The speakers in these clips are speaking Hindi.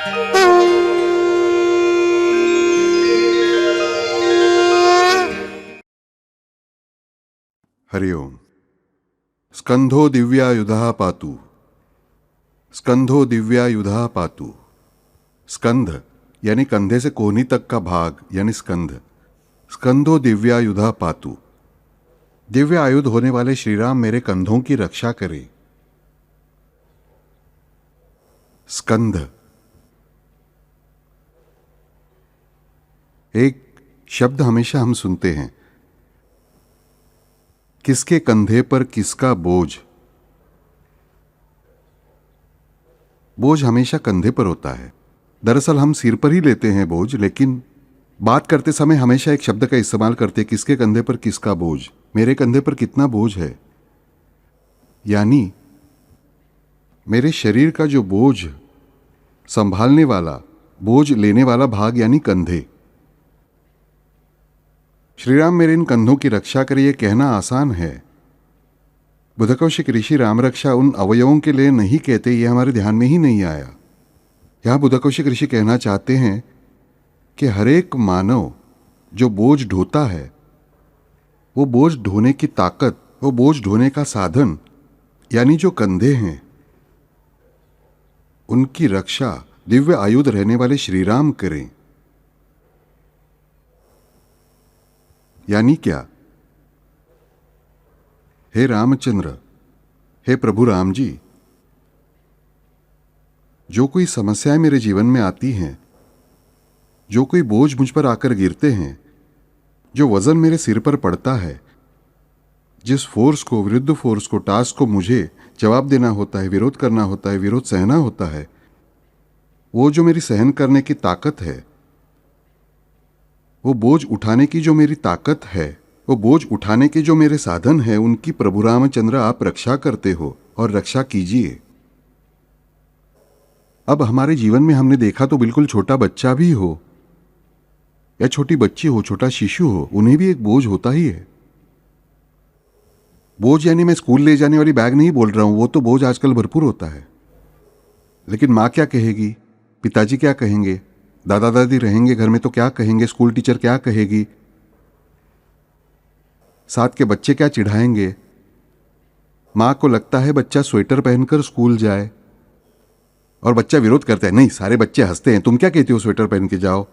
हरि ओम। स्कंधो दिव्यायुधा पातु, स्कंधो दिव्यायुधा पातु। स्कंध यानी कंधे से कोहनी तक का भाग यानी स्कंध। स्कंधो दिव्यायुधा पातु। दिव्य आयुध होने वाले श्रीराम मेरे कंधों की रक्षा करें। स्कंध एक शब्द हमेशा हम सुनते हैं, किसके कंधे पर किसका बोझ। बोझ हमेशा कंधे पर होता है। दरअसल हम सिर पर ही लेते हैं बोझ, लेकिन बात करते समय हमेशा एक शब्द का इस्तेमाल करते हैं, किसके कंधे पर किसका बोझ। मेरे कंधे पर कितना बोझ है, यानी मेरे शरीर का जो बोझ संभालने वाला, बोझ लेने वाला भाग यानी कंधे। श्रीराम मेरे इन कंधों की रक्षा करे, ये कहना आसान है। बुद्धकौशिक ऋषि राम रक्षा उन अवयवों के लिए नहीं कहते, ये हमारे ध्यान में ही नहीं आया। यहां बुद्धकौशिक ऋषि कहना चाहते हैं कि हर एक मानव जो बोझ ढोता है, वो बोझ ढोने की ताकत, वो बोझ ढोने का साधन यानी जो कंधे हैं, उनकी रक्षा दिव्य आयुध रहने वाले श्रीराम करें। यानी क्या? हे रामचंद्र, हे प्रभु राम जी, जो कोई समस्याएं मेरे जीवन में आती हैं, जो कोई बोझ मुझ पर आकर गिरते हैं, जो वजन मेरे सिर पर पड़ता है, जिस फोर्स को, विरुद्ध फोर्स को, टास्क को मुझे जवाब देना होता है, विरोध करना होता है, विरोध सहना होता है, वो जो मेरी सहन करने की ताकत है, वो बोझ उठाने की जो मेरी ताकत है, वो बोझ उठाने के जो मेरे साधन है, उनकी प्रभु रामचंद्र आप रक्षा करते हो और रक्षा कीजिए। अब हमारे जीवन में हमने देखा तो बिल्कुल छोटा बच्चा भी हो या छोटी बच्ची हो, छोटा शिशु हो, उन्हें भी एक बोझ होता ही है। बोझ यानी मैं स्कूल ले जाने वाली बैग नहीं बोल रहा हूं, वो तो बोझ आजकल भरपूर होता है। लेकिन माँ क्या कहेगी, पिताजी क्या कहेंगे, दादा दादी रहेंगे घर में तो क्या कहेंगे, स्कूल टीचर क्या कहेगी, साथ के बच्चे क्या चिढ़ाएंगे। माँ को लगता है बच्चा स्वेटर पहनकर स्कूल जाए, और बच्चा विरोध करता है, नहीं सारे बच्चे हंसते हैं, तुम क्या कहती हो स्वेटर पहन के जाओ।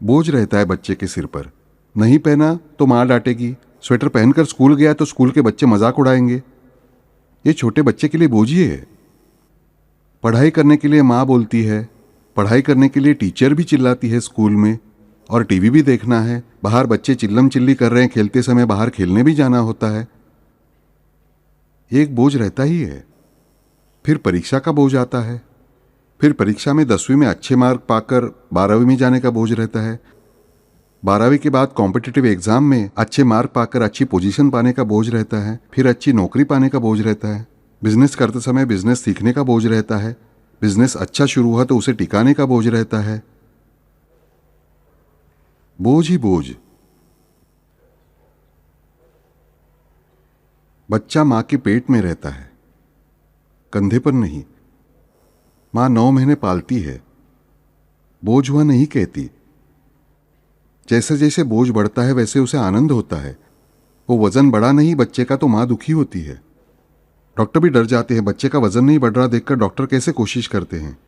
बोझ रहता है बच्चे के सिर पर, नहीं पहना तो माँ डांटेगी, स्वेटर पहनकर स्कूल गया तो स्कूल के बच्चे मजाक उड़ाएंगे। ये छोटे बच्चे के लिए बोझ ही है। पढ़ाई करने के लिए माँ बोलती है, पढ़ाई करने के लिए टीचर भी चिल्लाती है स्कूल में, और टीवी भी देखना है, बाहर बच्चे चिल्लम चिल्ली कर रहे हैं, खेलते समय बाहर खेलने भी जाना होता है। एक बोझ रहता ही है। फिर परीक्षा का बोझ आता है, फिर परीक्षा में 10वीं में अच्छे मार्क पाकर 12वीं में जाने का बोझ रहता है, 12वीं के बाद कॉम्पिटिटिव एग्जाम में अच्छे मार्क पाकर अच्छी पोजीशन पाने का बोझ रहता है, फिर अच्छी नौकरी पाने का बोझ रहता है, बिजनेस करते समय बिजनेस सीखने का बोझ रहता है, बिजनेस अच्छा शुरू हुआ तो उसे टिकाने का बोझ रहता है। बोझ ही बोझ। बच्चा मां के पेट में रहता है, कंधे पर नहीं। मां 9 महीने पालती है, बोझ हुआ नहीं कहती। जैसे जैसे बोझ बढ़ता है वैसे उसे आनंद होता है। वो वजन बढ़ा नहीं बच्चे का तो मां दुखी होती है। डॉक्टर भी डर जाते हैं, बच्चे का वजन नहीं बढ़ रहा देखकर डॉक्टर कैसे कोशिश करते हैं।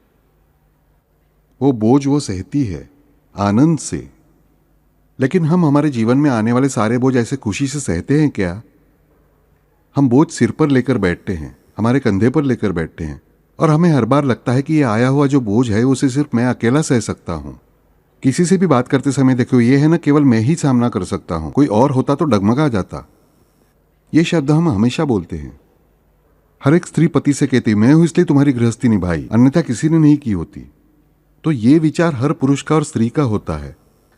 वो बोझ वो सहती है आनंद से। लेकिन हम हमारे जीवन में आने वाले सारे बोझ ऐसे खुशी से सहते हैं क्या? हम बोझ सिर पर लेकर बैठते हैं, हमारे कंधे पर लेकर बैठते हैं, और हमें हर बार लगता है कि ये आया हुआ जो बोझ है उसे सिर्फ मैं अकेला सह सकता हूं। किसी से भी बात करते समय देखो, ये है ना केवल मैं ही सामना कर सकता हूं, कोई और होता तो डगमगा जाता। ये शब्द हम हमेशा बोलते हैं। हर एक स्त्री पति से कहती, मैं हूं इसलिए तुम्हारी गृहस्थी निभाई, अन्यथा किसी ने नहीं की होती। तो ये विचार हर पुरुष का और स्त्री का होता है,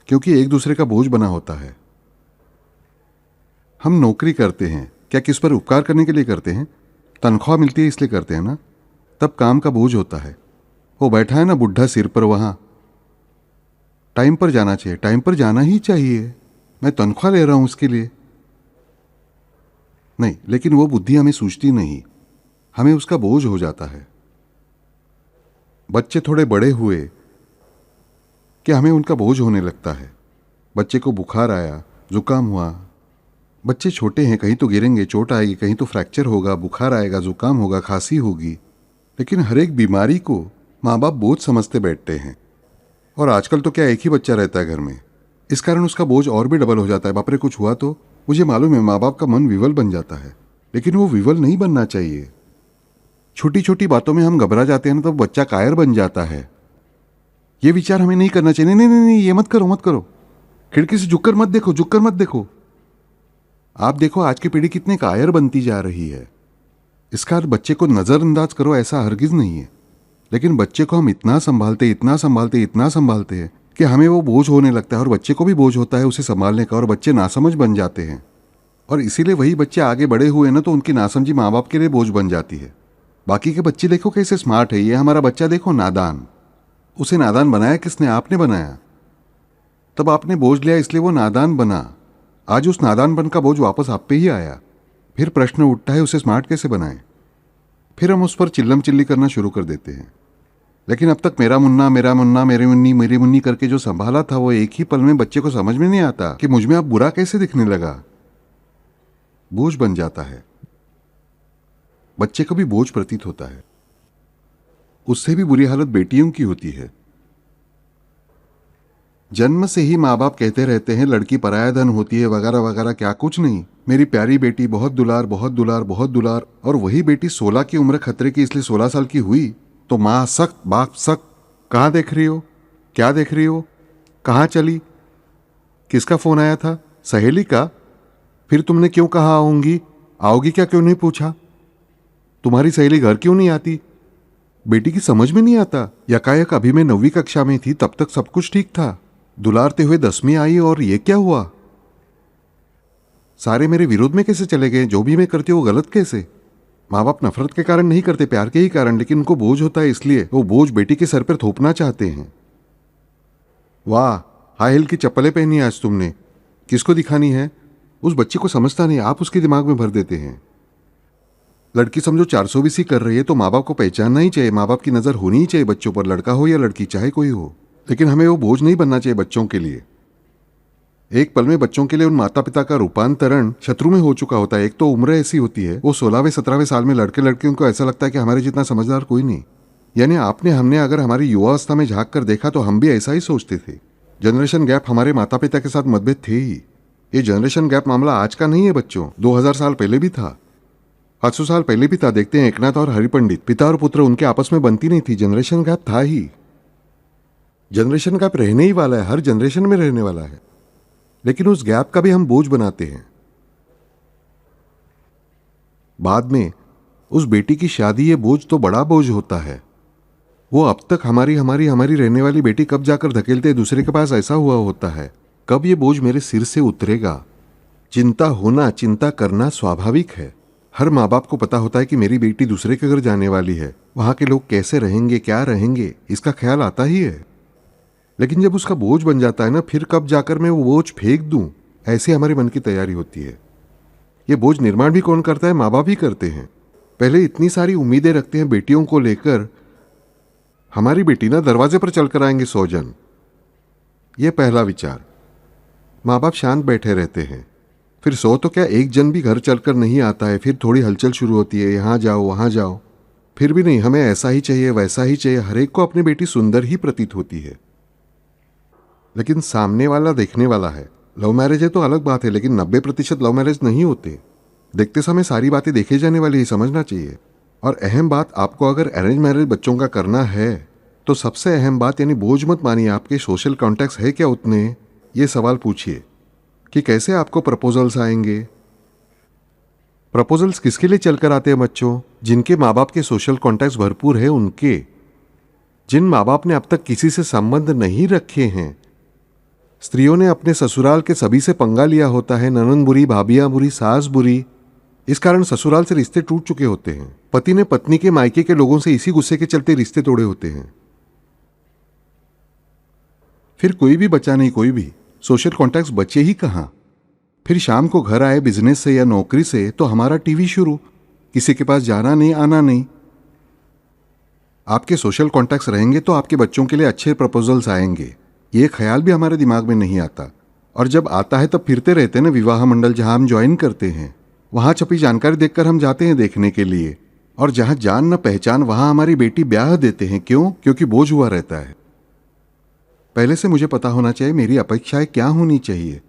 क्योंकि एक दूसरे का बोझ बना होता है। हम नौकरी करते हैं, क्या किस पर उपकार करने के लिए करते हैं? तनख्वाह मिलती है इसलिए करते हैं ना। तब काम का बोझ होता है। वो बैठा है ना बुढ़ा सिर पर, वहां टाइम पर जाना चाहिए, टाइम पर जाना ही चाहिए, मैं तनख्वाह ले रहा हूं उसके लिए। नहीं, लेकिन वो बुद्धि हमें सूझती नहीं, हमें उसका बोझ हो जाता है। बच्चे थोड़े बड़े हुए कि हमें उनका बोझ होने लगता है। बच्चे को बुखार आया, जुकाम हुआ। बच्चे छोटे हैं, कहीं तो गिरेंगे, चोट आएगी, कहीं तो फ्रैक्चर होगा, बुखार आएगा, जुकाम होगा, खांसी होगी। लेकिन हर एक बीमारी को माँ बाप बोझ समझते बैठते हैं। और आजकल तो क्या एक ही बच्चा रहता है घर में, इस कारण उसका बोझ और भी डबल हो जाता है। बाप रे, कुछ हुआ तो मुझे मालूम है माँ बाप का मन विवल बन जाता है, लेकिन वो विवल नहीं बनना चाहिए। छोटी छोटी बातों में हम घबरा जाते हैं ना, तो बच्चा कायर बन जाता है। ये विचार हमें नहीं करना चाहिए। नहीं नहीं नहीं, ये मत करो, मत करो। खिड़की से झुककर मत देखो, झुककर मत देखो। आप देखो आज की पीढ़ी कितने कायर बनती जा रही है। इसका अर्थ बच्चे को नजरअंदाज करो, ऐसा हरगिज नहीं है। लेकिन बच्चे को हम इतना संभालते, इतना संभालते, इतना संभालते हैं कि हमें वो बोझ होने लगता है, और बच्चे को भी बोझ होता है उसे संभालने का, और बच्चे नासमझ बन जाते हैं। और इसीलिए वही बच्चे आगे बड़े हुए ना, तो उनकी नासमझी माँ बाप के लिए बोझ बन जाती है। बाकी के बच्चे देखो कैसे स्मार्ट है, ये हमारा बच्चा देखो नादान। उसे नादान बनाया किसने? आपने बनाया। तब आपने बोझ लिया, इसलिए वो नादान बना। आज उस नादानपन का बोझ वापस आप पे ही आया। फिर प्रश्न उठता है उसे स्मार्ट कैसे बनाएं। फिर हम उस पर चिल्लम चिल्ली करना शुरू कर देते हैं। लेकिन अब तक मेरा मुन्ना, मेरा मुन्ना, मेरी मुन्नी, मेरी मुन्नी करके जो संभाला था, वो एक ही पल में बच्चे को समझ में नहीं आता कि मुझ में अब बुरा कैसे दिखने लगा। बोझ बन जाता है। बच्चे को भी बोझ प्रतीत होता है। उससे भी बुरी हालत बेटियों की होती है। जन्म से ही माँ बाप कहते रहते हैं लड़की पराया धन होती है, वगैरह वगैरह। क्या कुछ नहीं, मेरी प्यारी बेटी, बहुत दुलार, बहुत दुलार, बहुत दुलार। और वही बेटी 16 की उम्र खतरे की, इसलिए 16 साल की हुई तो माँ सख्त, बाप सख्त। कहाँ देख रही हो, क्या देख रही हो, कहाँ चली, किसका फोन आया था, सहेली का? फिर तुमने क्यों कहा आऊंगी, आओगी क्या क्यों नहीं पूछा? तुम्हारी सहेली घर क्यों नहीं आती? बेटी की समझ में नहीं आता। यकायक अभी मैं 9वीं कक्षा में थी, तब तक सब कुछ ठीक था। दुलारते हुए 10वीं आई और ये क्या हुआ? सारे मेरे विरोध में कैसे चले गए? जो भी मैं करती हूँ वो गलत कैसे? माँ बाप नफरत के कारण नहीं करते, प्यार के ही कारण। लेकिन उनको बोझ होता है, इसलिए वो बोझ बेटी के सर पर थोपना चाहते हैं। वाह, हाई हिल की चप्पलें पहनी आज तुमने, किसको दिखानी है? उस बच्चे को समझता नहीं, आप उसके दिमाग में भर देते हैं। लड़की समझो 420 कर रही है तो माँ बाप को पहचानना ही चाहिए, माँ बाप की नजर होनी ही चाहिए बच्चों पर, लड़का हो या लड़की, चाहे कोई हो। लेकिन हमें वो बोझ नहीं बनना चाहिए बच्चों के लिए। एक पल में बच्चों के लिए उन माता पिता का रूपांतरण शत्रु में हो चुका होता है। एक तो उम्र ऐसी होती है, वो 16वें 17वें साल में लड़के लड़कियों को ऐसा लगता है कि हमारे जितना समझदार कोई नहीं। यानी आपने हमने अगर हमारी युवावस्था में झांक कर देखा तो हम भी ऐसा ही सोचते थे। जनरेशन गैप हमारे माता पिता के साथ मतभेद थे ही। ये जनरेशन गैप मामला आज का नहीं है बच्चों, 2000 साल पहले भी था, 500 साल पहले भी था। देखते हैं एकनाथ और हरिपंडित, पिता और पुत्र, उनके आपस में बनती नहीं थी, जनरेशन गैप था ही। जनरेशन गैप रहने ही वाला है, हर जनरेशन में रहने वाला है। लेकिन उस गैप का भी हम बोझ बनाते हैं। बाद में उस बेटी की शादी, ये बोझ तो बड़ा बोझ होता है। वो अब तक हमारी हमारी हमारी रहने वाली बेटी कब जाकर धकेलते दूसरे के पास, ऐसा हुआ होता है। कब ये बोझ मेरे सिर से उतरेगा? चिंता होना, चिंता करना स्वाभाविक है। हर माँ बाप को पता होता है कि मेरी बेटी दूसरे के घर जाने वाली है, वहां के लोग कैसे रहेंगे, क्या रहेंगे, इसका ख्याल आता ही है। लेकिन जब उसका बोझ बन जाता है ना, फिर कब जाकर मैं वो बोझ फेंक दूं, ऐसी हमारे मन की तैयारी होती है। ये बोझ निर्माण भी कौन करता है? माँ बाप ही करते हैं। पहले इतनी सारी उम्मीदें रखते हैं बेटियों को लेकर, हमारी बेटी ना दरवाजे पर चलकर आएंगे 100 जन, ये पहला विचार। माँ बाप शांत बैठे रहते हैं। फिर 100 तो क्या, एक जन भी घर चलकर नहीं आता है। फिर थोड़ी हलचल शुरू होती है, यहाँ जाओ वहाँ जाओ। फिर भी नहीं, हमें ऐसा ही चाहिए, वैसा ही चाहिए। हर एक को अपनी बेटी सुंदर ही प्रतीत होती है। लेकिन सामने वाला देखने वाला है। लव मैरिज है तो अलग बात है, लेकिन 90% लव मैरिज नहीं होते। देखते समय सारी बातें देखे जाने वाली ही समझना चाहिए। और अहम बात, आपको अगर अरेंज मैरिज बच्चों का करना है तो सबसे अहम बात, यानी बोझ मत मानिए। आपके सोशल कॉन्टैक्ट्स है क्या उतने, ये सवाल पूछिए कि कैसे आपको प्रपोजल्स आएंगे। प्रपोजल्स किसके लिए चलकर आते हैं बच्चों? जिनके माँ बाप के सोशल कॉन्टैक्ट्स भरपूर है उनके। जिन माँ बाप ने अब तक किसी से संबंध नहीं रखे हैं, स्त्रियों ने अपने ससुराल के सभी से पंगा लिया होता है। ननद बुरी, भाभियां बुरी, सास बुरी, इस कारण ससुराल से रिश्ते टूट चुके होते हैं। पति ने पत्नी के मायके के लोगों से इसी गुस्से के चलते रिश्ते तोड़े होते हैं। फिर कोई भी बचा नहीं, कोई भी सोशल कॉन्टैक्ट्स बचे ही कहां। फिर शाम को घर आए बिजनेस से या नौकरी से तो हमारा टीवी शुरू, किसी के पास जाना नहीं, आना नहीं। आपके सोशल कॉन्टैक्ट्स रहेंगे तो आपके बच्चों के लिए अच्छे प्रपोजल्स आएंगे, ये ख्याल भी हमारे दिमाग में नहीं आता। और जब आता है तब फिरते रहते हैं ना विवाह मंडल जहां हम ज्वाइन करते हैं, वहां छपी जानकारी देखकर हम जाते हैं देखने के लिए, और जहां जान न पहचान वहां हमारी बेटी ब्याह देते हैं। क्यों? क्योंकि बोझ हुआ रहता है। पहले से मुझे पता होना चाहिए मेरी अपेक्षाएं क्या होनी चाहिए।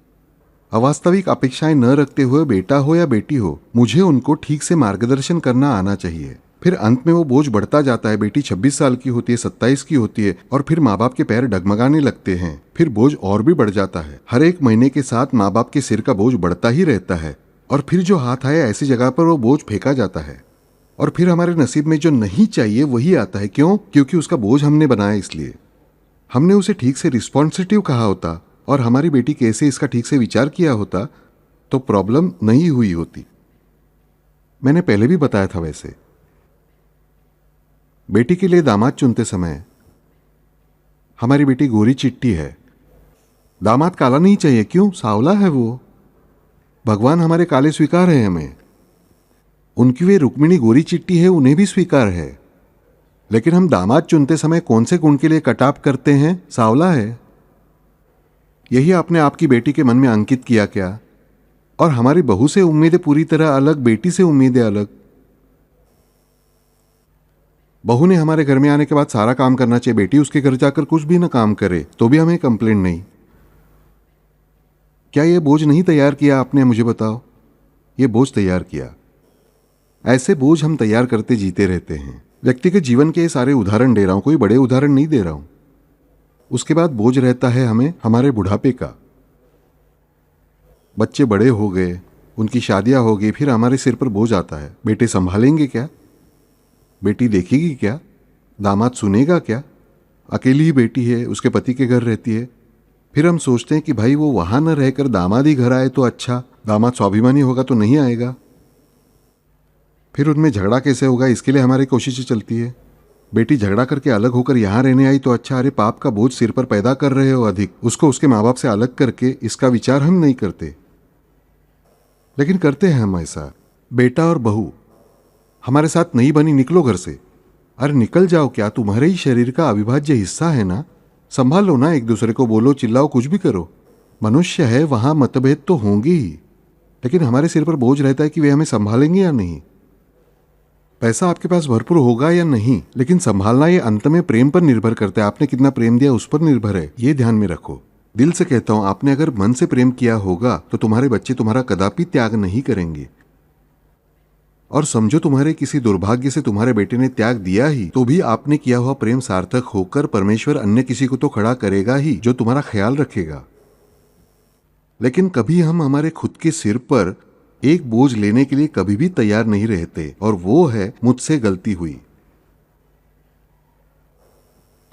अवास्तविक अपेक्षाएं न रखते हुए बेटा हो या बेटी हो, मुझे उनको ठीक से मार्गदर्शन करना आना चाहिए। फिर अंत में वो बोझ बढ़ता जाता है। बेटी 26 साल की होती है, 27 की होती है, और फिर माँ बाप के पैर डगमगाने लगते हैं। फिर बोझ और भी बढ़ जाता है। हर एक महीने के साथ माँ बाप के सिर का बोझ बढ़ता ही रहता है, और फिर जो हाथ आए ऐसी जगह पर वो बोझ फेंका जाता है, और फिर हमारे नसीब में जो नहीं चाहिए वही आता है। क्यों? क्योंकि उसका बोझ हमने बनाया। इसलिए हमने उसे ठीक से रिस्पॉन्सिटिव कहा होता और हमारी बेटी कैसे इसका ठीक से विचार किया होता तो प्रॉब्लम नहीं हुई होती। मैंने पहले भी बताया था, वैसे बेटी के लिए दामाद चुनते समय हमारी बेटी गोरी चिट्टी है, दामाद काला नहीं चाहिए। क्यों? सावला है वो। भगवान हमारे काले स्वीकार है हमें, उनकी वे रुक्मिणी गोरी चिट्टी है, उन्हें भी स्वीकार है। लेकिन हम दामाद चुनते समय कौन से गुण के लिए कटाप करते हैं? सावला है। यही आपने आपकी बेटी के मन में अंकित किया क्या? और हमारी बहू से उम्मीदें पूरी तरह अलग, बेटी से उम्मीदें अलग। बहू ने हमारे घर में आने के बाद सारा काम करना चाहिए, बेटी उसके घर जाकर कुछ भी ना काम करे तो भी हमें कंप्लेंट नहीं। क्या यह बोझ नहीं तैयार किया आपने? मुझे बताओ। यह बोझ तैयार किया। ऐसे बोझ हम तैयार करते जीते रहते हैं। व्यक्तिगत जीवन के सारे उदाहरण दे रहा हूं, कोई बड़े उदाहरण नहीं दे रहा हूं। उसके बाद बोझ रहता है हमें हमारे बुढ़ापे का। बच्चे बड़े हो गए, उनकी शादियां हो गई, फिर हमारे सिर पर बोझ आता है। बेटे संभालेंगे क्या? बेटी देखेगी क्या? दामाद सुनेगा क्या? अकेली ही बेटी है, उसके पति के घर रहती है। फिर हम सोचते हैं कि भाई वो वहां न रहकर दामाद ही घर आए तो अच्छा, दामाद स्वाभिमानी होगा तो नहीं आएगा। फिर उनमें झगड़ा कैसे होगा, इसके लिए हमारी कोशिशें चलती है। बेटी झगड़ा करके अलग होकर यहां रहने आई तो अच्छा, अरे पाप का बोझ सिर पर पैदा कर रहे हो अधिक, उसको उसके माँ बाप से अलग करके, इसका विचार हम नहीं करते। लेकिन करते हैं हम ऐसा। बेटा और बहू हमारे साथ नहीं बनी, निकलो घर से। अरे निकल जाओ क्या, तुम्हारे ही शरीर का अविभाज्य हिस्सा है ना, संभाल लो ना, एक दूसरे को बोलो, चिल्लाओ, कुछ भी करो। मनुष्य है, वहां मतभेद तो होंगे ही, लेकिन हमारे सिर पर बोझ रहता है कि वे हमें संभालेंगे या नहीं। पैसा आपके पास भरपूर होगा या नहीं, लेकिन संभालना ये अंत में प्रेम पर निर्भर करता है। आपने कितना प्रेम दिया उस पर निर्भर है, ये ध्यान में रखो। दिल से कहता हूं, आपने अगर मन से प्रेम किया होगा तो तुम्हारे बच्चे तुम्हारा कदापि त्याग नहीं करेंगे। और समझो तुम्हारे किसी दुर्भाग्य से तुम्हारे बेटे ने त्याग दिया ही, तो भी आपने किया हुआ प्रेम सार्थक होकर परमेश्वर अन्य किसी को तो खड़ा करेगा ही जो तुम्हारा ख्याल रखेगा। लेकिन कभी हम हमारे खुद के सिर पर एक बोझ लेने के लिए कभी भी तैयार नहीं रहते, और वो है मुझसे गलती हुई।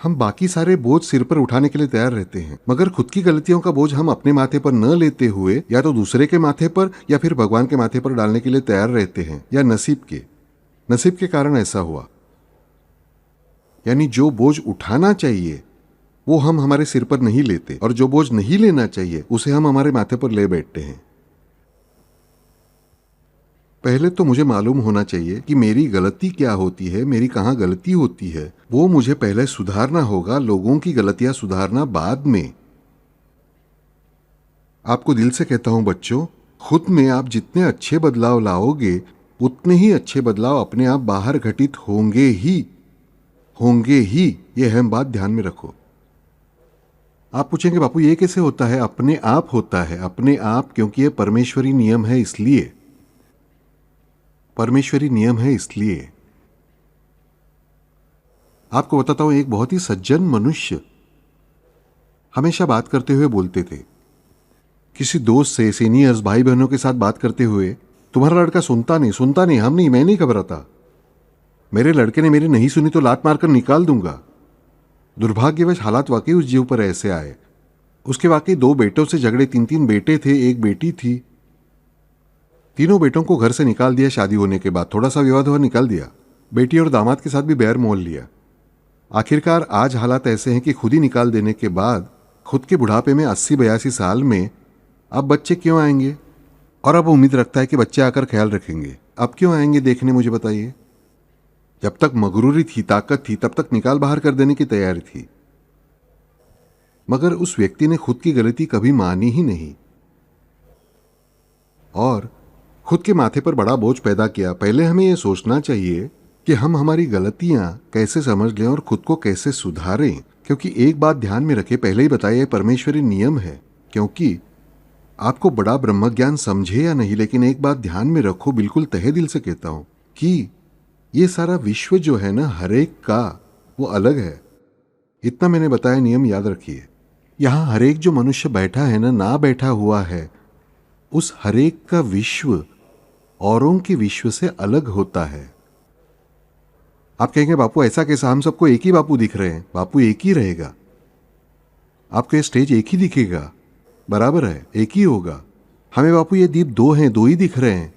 हम बाकी सारे बोझ सिर पर उठाने के लिए तैयार रहते हैं, मगर खुद की गलतियों का बोझ हम अपने माथे पर न लेते हुए या तो दूसरे के माथे पर या फिर भगवान के माथे पर डालने के लिए तैयार रहते हैं, या नसीब के कारण ऐसा हुआ। यानी जो बोझ उठाना चाहिए वो हम हमारे सिर पर नहीं लेते, और जो बोझ नहीं लेना चाहिए उसे हम हमारे माथे पर ले बैठते हैं। पहले तो मुझे मालूम होना चाहिए कि मेरी गलती क्या होती है, मेरी कहाँ गलती होती है, वो मुझे पहले सुधारना होगा। लोगों की गलतियां सुधारना बाद में। आपको दिल से कहता हूं बच्चों, खुद में आप जितने अच्छे बदलाव लाओगे उतने ही अच्छे बदलाव अपने आप बाहर घटित होंगे ही। ये अहम बात ध्यान में रखो। आप पूछेंगे बापू ये कैसे होता है? अपने आप होता है, अपने आप, क्योंकि ये परमेश्वरी नियम है। इसलिए परमेश्वरी नियम है। इसलिए आपको बताता हूं, एक बहुत ही सज्जन मनुष्य हमेशा बात करते हुए बोलते थे, किसी दोस्त से, सीनियर्स, भाई बहनों के साथ बात करते हुए, तुम्हारा लड़का सुनता नहीं, मैं नहीं घबराता, मेरे लड़के ने मेरी नहीं सुनी तो लात मारकर निकाल दूंगा। दुर्भाग्यवश हालात वाकई उस जीव पर ऐसे आए। उसके वाकई 2 बेटों से झगड़े, 3 बेटे थे, 1 बेटी थी। तीनों बेटों को घर से निकाल दिया शादी होने के बाद। थोड़ा सा विवाद हुआ, निकाल दिया। बेटी और दामाद के साथ भी बैर मोल लिया। आखिरकार आज हालात ऐसे हैं कि खुद ही निकाल देने के बाद खुद के बुढ़ापे में 80-82 साल में अब बच्चे क्यों आएंगे? और अब उम्मीद रखता है कि बच्चे आकर ख्याल रखेंगे। अब क्यों आएंगे देखने, मुझे बताइए। जब तक मगरूरी थी, ताकत थी, तब तक निकाल बाहर कर देने की तैयारी थी। मगर उस व्यक्ति ने खुद की गलती कभी मानी ही नहीं और खुद के माथे पर बड़ा बोझ पैदा किया। पहले हमें यह सोचना चाहिए कि हम हमारी गलतियां कैसे समझ लें और खुद को कैसे सुधारें। क्योंकि एक बात ध्यान में रखें, पहले ही बताया, यह परमेश्वरी नियम है। क्योंकि आपको बड़ा ब्रह्मज्ञान समझे या नहीं, लेकिन एक बात ध्यान में रखो, बिल्कुल तहे दिल से कहता हूं कि ये सारा विश्व जो है ना, हर एक का वो अलग है। इतना मैंने बताया, नियम याद रखिए। यहां हर एक जो मनुष्य बैठा है ना बैठा हुआ है, उस हर एक का विश्व औरों के विश्व से अलग होता है। आप कहेंगे बापू ऐसा कैसा, हम सबको एक ही बापू दिख रहे हैं। बापू एक ही रहेगा, आपको ये स्टेज एक ही दिखेगा, बराबर है, एक ही होगा। हमें बापू ये दीप दो हैं, दो ही दिख रहे हैं।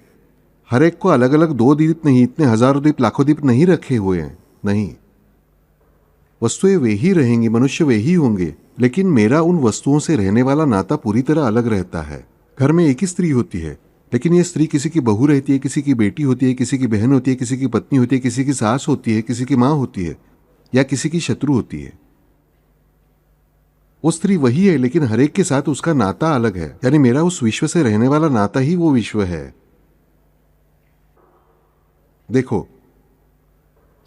हर एक को अलग अलग दो दीप नहीं, इतने हजारों दीप, लाखों दीप नहीं रखे हुए हैं। नहीं, वस्तुएं वे ही रहेंगी, मनुष्य वे ही होंगे, लेकिन मेरा उन वस्तुओं से रहने वाला नाता पूरी तरह अलग रहता है। घर में एक ही स्त्री होती है, लेकिन ये स्त्री किसी की बहू रहती है, किसी की बेटी होती है, किसी की बहन होती है, किसी की पत्नी होती है, किसी की सास होती है, किसी की माँ होती है, या किसी की शत्रु होती है। वो स्त्री वही है, लेकिन हर एक के साथ उसका नाता अलग है। यानी मेरा उस विश्व से रहने वाला नाता ही वो विश्व है। देखो,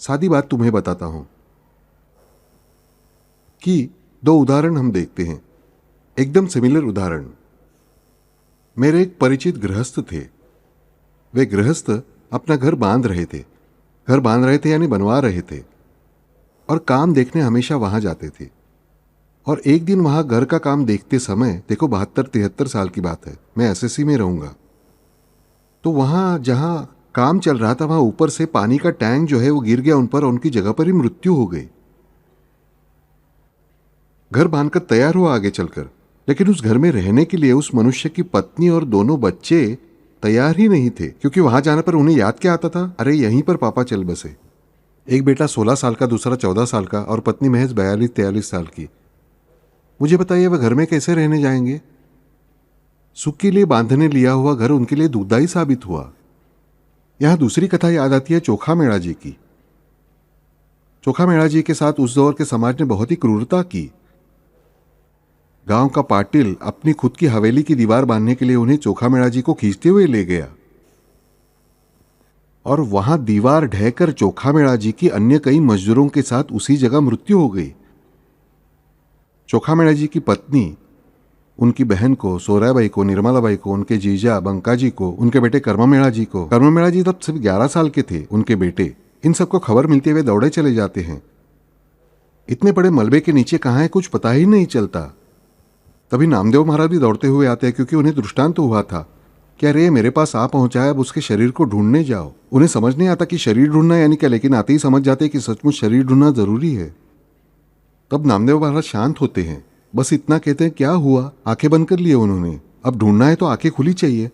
सादी बात तुम्हें बताता हूं कि दो उदाहरण हम देखते हैं, एकदम सिमिलर उदाहरण। मेरे एक परिचित गृहस्थ थे। वे गृहस्थ अपना घर बांध रहे थे। घर बांध रहे थे यानी बनवा रहे थे, और काम देखने हमेशा वहां जाते थे। और एक दिन वहां घर का काम देखते समय, देखो 72-73 साल की बात है, मैं एसएससी में रहूंगा, तो वहां जहां काम चल रहा था, वहां ऊपर से पानी का टैंक जो है वो गिर गया उन पर, और उनकी जगह पर ही मृत्यु हो गई। घर बांधकर तैयार हुआ आगे चलकर, लेकिन उस घर में रहने के लिए उस मनुष्य की पत्नी और दोनों बच्चे तैयार ही नहीं थे। क्योंकि वहां जाने पर उन्हें याद क्या आता था, अरे यहीं पर पापा चल बसे। एक बेटा 16 साल का, दूसरा 14 साल का, और पत्नी महज 42-43 साल की। मुझे बताइए वह घर में कैसे रहने जाएंगे। सुख के लिए बांधने लिया हुआ घर उनके लिए दुखदायी साबित हुआ। यहां दूसरी कथा याद आती है चोखा मेणा जी की। चोखा मेणा जी के साथ उस दौर के समाज ने बहुत ही क्रूरता की। गांव का पाटिल अपनी खुद की हवेली की दीवार बांधने के लिए उन्हें चोखा मेणा जी को खींचते हुए ले गया, और वहां दीवार ढहकर चोखा मेणा जी की अन्य कई मजदूरों के साथ उसी जगह मृत्यु हो गई। चोखा मेणा जी की पत्नी उनकी बहन को, सोराबाई को, निर्मलाबाई को, उनके जीजा बंकाजी को, उनके बेटे कर्ममेणा जी को, कर्ममेणा जी तब सिर्फ 11 साल के थे, उनके बेटे, इन सबको खबर मिलते हुए दौड़े चले जाते हैं। इतने बड़े मलबे के नीचे कहां है कुछ पता ही नहीं चलता। तभी नामदेव महाराज भी दौड़ते हुए आते हैं, क्योंकि उन्हें दृष्टांत तो हुआ था कि अरे मेरे पास आ पहुंचा है, अब उसके शरीर को ढूंढने जाओ। उन्हें समझ नहीं आता कि शरीर ढूंढना यानी क्या, लेकिन आते ही समझ जाते कि सचमुच शरीर ढूंढना जरूरी है। तब नामदेव महाराज शांत होते हैं, बस इतना कहते हैं क्या हुआ, आंखें बंद कर लिए उन्होंने, अब ढूंढना है तो आंखें खुली चाहिए,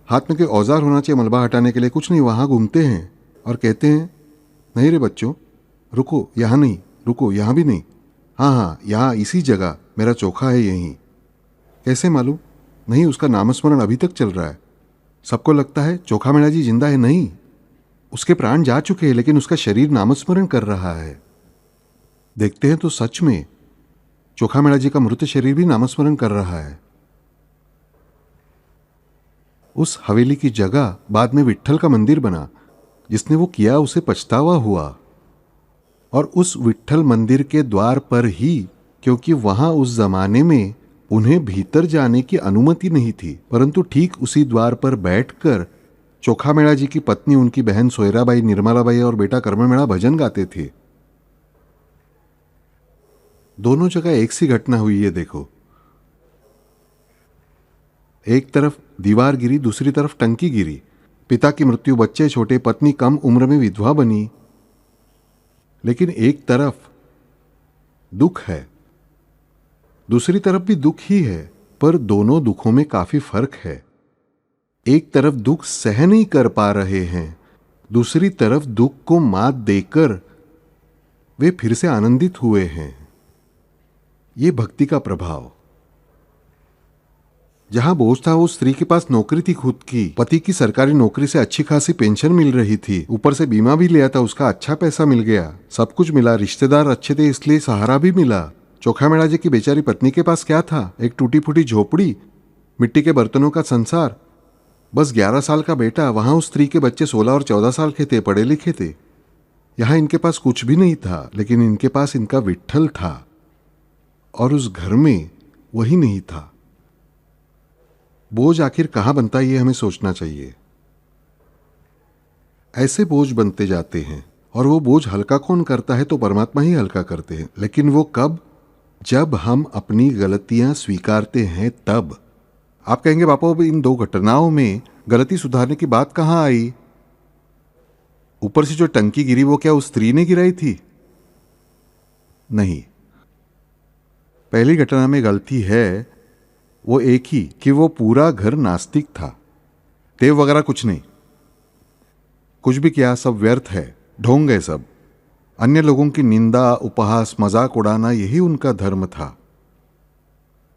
हाथ में कोई औजार होना चाहिए मलबा हटाने के लिए। कुछ नहीं, वहां घूमते हैं और कहते हैं नहीं रे बच्चों, रुको, यहां नहीं, रुको, यहां भी नहीं, हाँ हाँ यहां इसी जगह मेरा चोखा है यहीं। कैसे मालूम? नहीं, उसका नामस्मरण अभी तक चल रहा है। सबको लगता है चोखा मेणा जी जिंदा है, नहीं, उसके प्राण जा चुके हैं, लेकिन उसका शरीर नामस्मरण कर रहा है। देखते हैं तो सच में चोखा मेणा जी का मृत शरीर भी नामस्मरण कर रहा है। उस हवेली की जगह बाद में विट्ठल का मंदिर बना। जिसने वो किया उसे पछतावा हुआ, और उस विट्ठल मंदिर के द्वार पर ही, क्योंकि वहां उस जमाने में उन्हें भीतर जाने की अनुमति नहीं थी, परंतु ठीक उसी द्वार पर बैठकर चोखा मेणा जी की पत्नी, उनकी बहन सोयराबाई, निर्मलाबाई और बेटा कर्ममेणा भजन गाते थे। दोनों जगह एक सी घटना हुई है। देखो, एक तरफ दीवार गिरी, दूसरी तरफ टंकी गिरी। पिता की मृत्यु, बच्चे छोटे, पत्नी कम उम्र में विधवा बनी। लेकिन एक तरफ दुख है, दूसरी तरफ भी दुख ही है, पर दोनों दुखों में काफी फर्क है। एक तरफ दुख सह नहीं कर पा रहे हैं, दूसरी तरफ दुख को मात देकर वे फिर से आनंदित हुए हैं। ये भक्ति का प्रभाव। जहां बोझ था उस स्त्री के पास नौकरी थी खुद की, पति की सरकारी नौकरी से अच्छी खासी पेंशन मिल रही थी, ऊपर से बीमा भी लिया था, उसका अच्छा पैसा मिल गया, सब कुछ मिला, रिश्तेदार अच्छे थे इसलिए सहारा भी मिला। चोखा मेड़ा जी की बेचारी पत्नी के पास क्या था? एक टूटी फूटी झोपड़ी, मिट्टी के बर्तनों का संसार, बस 11 साल का बेटा। वहां उस स्त्री के बच्चे 16 और 14 साल के थे, पढ़े लिखे थे। यहां इनके पास कुछ भी नहीं था, लेकिन इनके पास इनका विट्ठल था, और उस घर में वही नहीं था। बोझ आखिर कहां बनता है, ये हमें सोचना चाहिए। ऐसे बोझ बनते जाते हैं, और वो बोझ हल्का कौन करता है? तो परमात्मा ही हल्का करते हैं। लेकिन वो कब? जब हम अपनी गलतियां स्वीकारते हैं तब। आप कहेंगे बापू अब इन दो घटनाओं में गलती सुधारने की बात कहां आई? ऊपर से जो टंकी गिरी वो क्या उस स्त्री ने गिराई थी? नहीं। पहली घटना में गलती है वो एक ही कि वो पूरा घर नास्तिक था, देव वगैरह कुछ नहीं, कुछ भी किया सब व्यर्थ है, ढोंग है सब। अन्य लोगों की निंदा, उपहास, मजाक उड़ाना यही उनका धर्म था।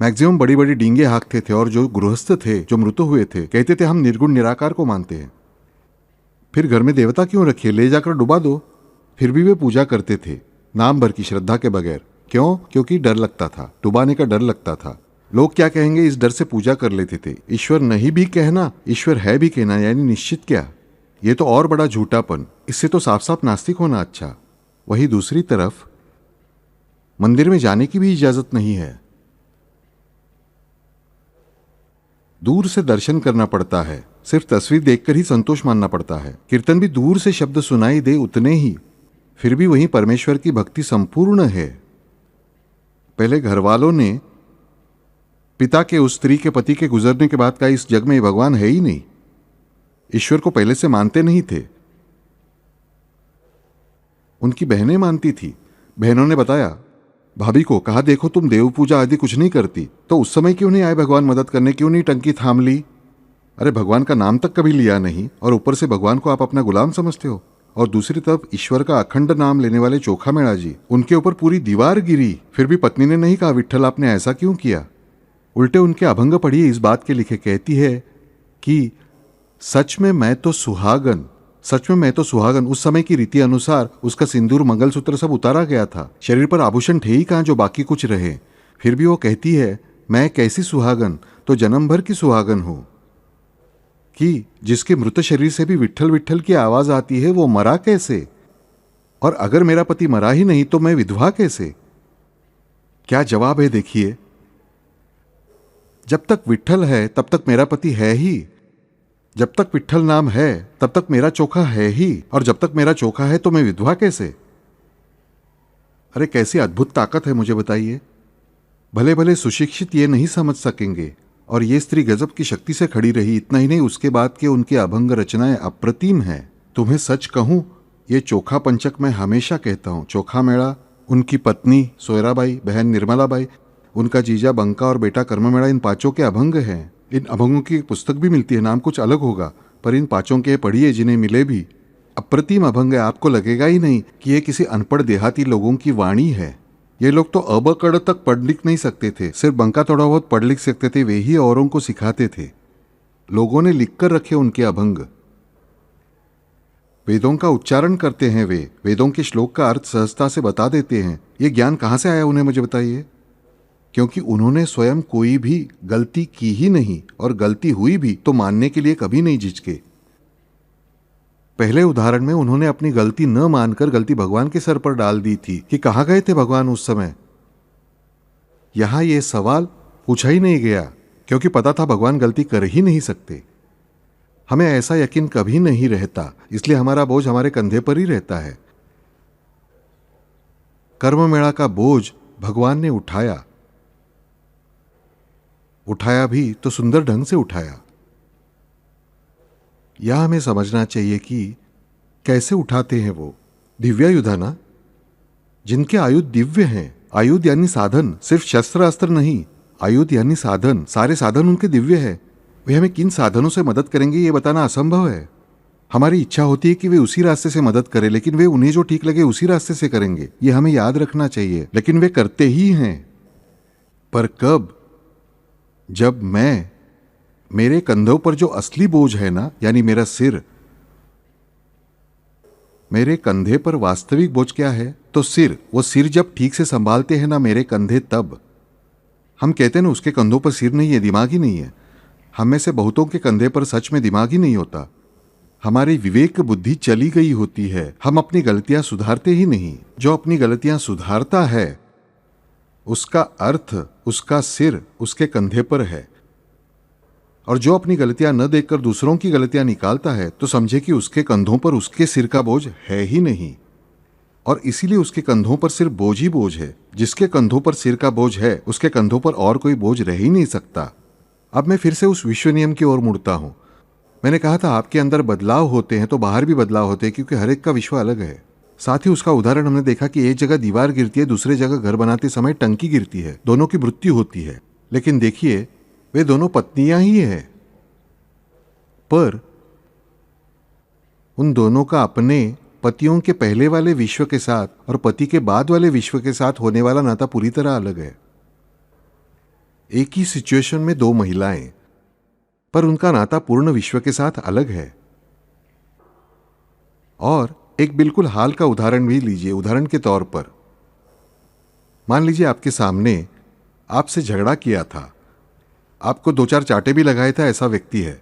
मैक्सिमम बड़ी बड़ी डींगे हाँकते थे, और जो गृहस्थ थे, जो मृत हुए थे, कहते थे हम निर्गुण निराकार को मानते हैं। फिर घर में देवता क्यों रखे? ले जाकर डुबा दो। फिर भी वे पूजा करते थे, नाम भर की श्रद्धा के बगैर। क्यों? क्योंकि डर लगता था, डुबाने का डर लगता था। लोग क्या कहेंगे इस डर से पूजा कर लेते थे। ईश्वर नहीं भी कहना, ईश्वर है भी कहना, यानी निश्चित क्या? ये तो और बड़ा झूठापन। इससे तो साफ साफ नास्तिक होना अच्छा। वही दूसरी तरफ मंदिर में जाने की भी इजाजत नहीं है, दूर से दर्शन करना पड़ता है, सिर्फ तस्वीर देखकर ही संतोष मानना पड़ता है। कीर्तन भी दूर से शब्द सुनाई दे उतने ही, फिर भी वहीं परमेश्वर की भक्ति संपूर्ण है। पहले घर वालों ने पिता के उस स्त्री के पति के गुजरने के बाद कहा इस जग में भगवान है ही नहीं। ईश्वर को पहले से मानते नहीं थे, उनकी बहनें मानती थी। बहनों ने बताया भाभी को, कहा देखो तुम देव पूजा आदि कुछ नहीं करती, तो उस समय क्यों नहीं आए भगवान मदद करने? क्यों नहीं टंकी थाम ली? अरे भगवान का नाम तक कभी लिया नहीं, और ऊपर से भगवान को आप अपना गुलाम समझते हो। और दूसरी तरफ ईश्वर का अखंड नाम लेने वाले चोखा मेड़ा जी, उनके ऊपर पूरी दीवार गिरी, फिर भी पत्नी ने नहीं कहा विट्ठल आपने ऐसा क्यों किया? उल्टे उनके अभंग पढ़िए, इस बात के लिखे। कहती है कि सच में मैं तो सुहागन, सच में मैं तो सुहागन। उस समय की रीति अनुसार उसका सिंदूर, मंगलसूत्र सब उतारा गया था, शरीर पर आभूषण थे ही कहां जो बाकी कुछ रहे। फिर भी वो कहती है मैं कैसी सुहागन, तो जन्म भर की सुहागन हूं। कि जिसके मृत शरीर से भी विट्ठल विट्ठल की आवाज आती है वो मरा कैसे? और अगर मेरा पति मरा ही नहीं तो मैं विधवा कैसे? क्या जवाब है देखिए। जब तक विट्ठल है तब तक मेरा पति है ही, जब तक विट्ठल नाम है तब तक मेरा चोखा है ही, और जब तक मेरा चोखा है तो मैं विधवा कैसे? अरे कैसी अद्भुत ताकत है, मुझे बताइए। भले भले सुशिक्षित ये नहीं समझ सकेंगे, और ये स्त्री गजब की शक्ति से खड़ी रही। इतना ही नहीं, उसके बाद के उनके अभंग रचनाएं अप्रतिम है। तुम्हें सच कहूं, ये चोखा पंचक मैं हमेशा कहता हूं। चोखा मेड़ा, उनकी पत्नी सोयराबाई, बहन निर्मलाबाई, उनका जीजा बंका और बेटा कर्म मेड़ा, इन पांचों के अभंग हैं। इन अभंगों की पुस्तक भी मिलती है, नाम कुछ अलग होगा, पर इन पांचों के पढ़िए जिन्हें मिले भी। अप्रतिम अभंग है, आपको लगेगा ही नहीं कि ये किसी अनपढ़ देहाती लोगों की वाणी है। ये लोग तो अबकड़ तक पढ़ लिख नहीं सकते थे, सिर्फ बंका थोड़ा बहुत पढ़ लिख सकते थे, वे ही औरों को सिखाते थे। लोगों ने लिखकर रखे उनके अभंग। वेदों का उच्चारण करते हैं वे, वेदों के श्लोक का अर्थ सहजता से बता देते हैं। ये ज्ञान कहां से आया उन्हें, मुझे बताइए। क्योंकि उन्होंने स्वयं कोई भी गलती की ही नहीं, और गलती हुई भी तो मानने के लिए कभी नहीं झिझके। पहले उदाहरण में उन्होंने अपनी गलती न मानकर गलती भगवान के सर पर डाल दी थी कि कहां गए थे भगवान उस समय। यहां यह सवाल पूछा ही नहीं गया, क्योंकि पता था भगवान गलती कर ही नहीं सकते। हमें ऐसा यकीन कभी नहीं रहता, इसलिए हमारा बोझ हमारे कंधे पर ही रहता है। कर्म मेड़ा का बोझ भगवान ने उठाया, उठाया भी तो सुंदर ढंग से उठाया। यह हमें समझना चाहिए कि कैसे उठाते हैं वो। दिव्यायुधा ना, जिनके आयुध दिव्य हैं। आयुध यानी साधन, सिर्फ शस्त्र अस्त्र नहीं, आयुध यानी साधन। सारे साधन उनके दिव्य है। वे हमें किन साधनों से मदद करेंगे ये बताना असंभव है। हमारी इच्छा होती है कि वे उसी रास्ते से मदद करें, लेकिन वे उन्हें जो ठीक लगे उसी रास्ते से करेंगे, ये हमें याद रखना चाहिए। लेकिन वे करते ही हैं, पर कब? जब मैं मेरे कंधों पर जो असली बोझ है ना, यानी मेरा सिर, मेरे कंधे पर वास्तविक बोझ क्या है? तो सिर। वो सिर जब ठीक से संभालते हैं ना मेरे कंधे, तब हम कहते हैं ना उसके कंधों पर सिर नहीं है, दिमाग ही नहीं है। हम में से बहुतों के कंधे पर सच में दिमाग ही नहीं होता। हमारी विवेक बुद्धि चली गई होती है, हम अपनी गलतियां सुधारते ही नहीं। जो अपनी गलतियां सुधारता है उसका अर्थ उसका सिर उसके कंधे पर है, और जो अपनी गलतियां न देखकर दूसरों की गलतियां निकालता है तो समझे कि उसके कंधों पर उसके सिर का बोझ है ही नहीं, और इसीलिए उसके कंधों पर सिर्फ बोझ ही बोझ है। जिसके कंधों पर सिर का बोझ है उसके कंधों पर और कोई बोझ रह ही नहीं सकता। अब मैं फिर से उस विश्व नियम की ओर मुड़ता हूं। मैंने कहा था आपके अंदर बदलाव होते हैं तो बाहर भी बदलाव होते हैं, क्योंकि हर एक का विश्व अलग है। साथ ही उसका उदाहरण हमने देखा कि एक जगह दीवार गिरती है, दूसरे जगह घर बनाते समय टंकी गिरती है, दोनों की मृत्यु होती है। लेकिन देखिए, वे दोनों पत्नियां ही हैं, पर उन दोनों का अपने पतियों के पहले वाले विश्व के साथ और पति के बाद वाले विश्व के साथ होने वाला नाता पूरी तरह अलग है। एक ही सिचुएशन में दो महिलाएं, पर उनका नाता पूर्ण विश्व के साथ अलग है। और एक बिल्कुल हाल का उदाहरण भी लीजिए। उदाहरण के तौर पर मान लीजिए आपके सामने आपसे झगड़ा किया था, आपको दो चार चाटे भी लगाए था, ऐसा व्यक्ति है,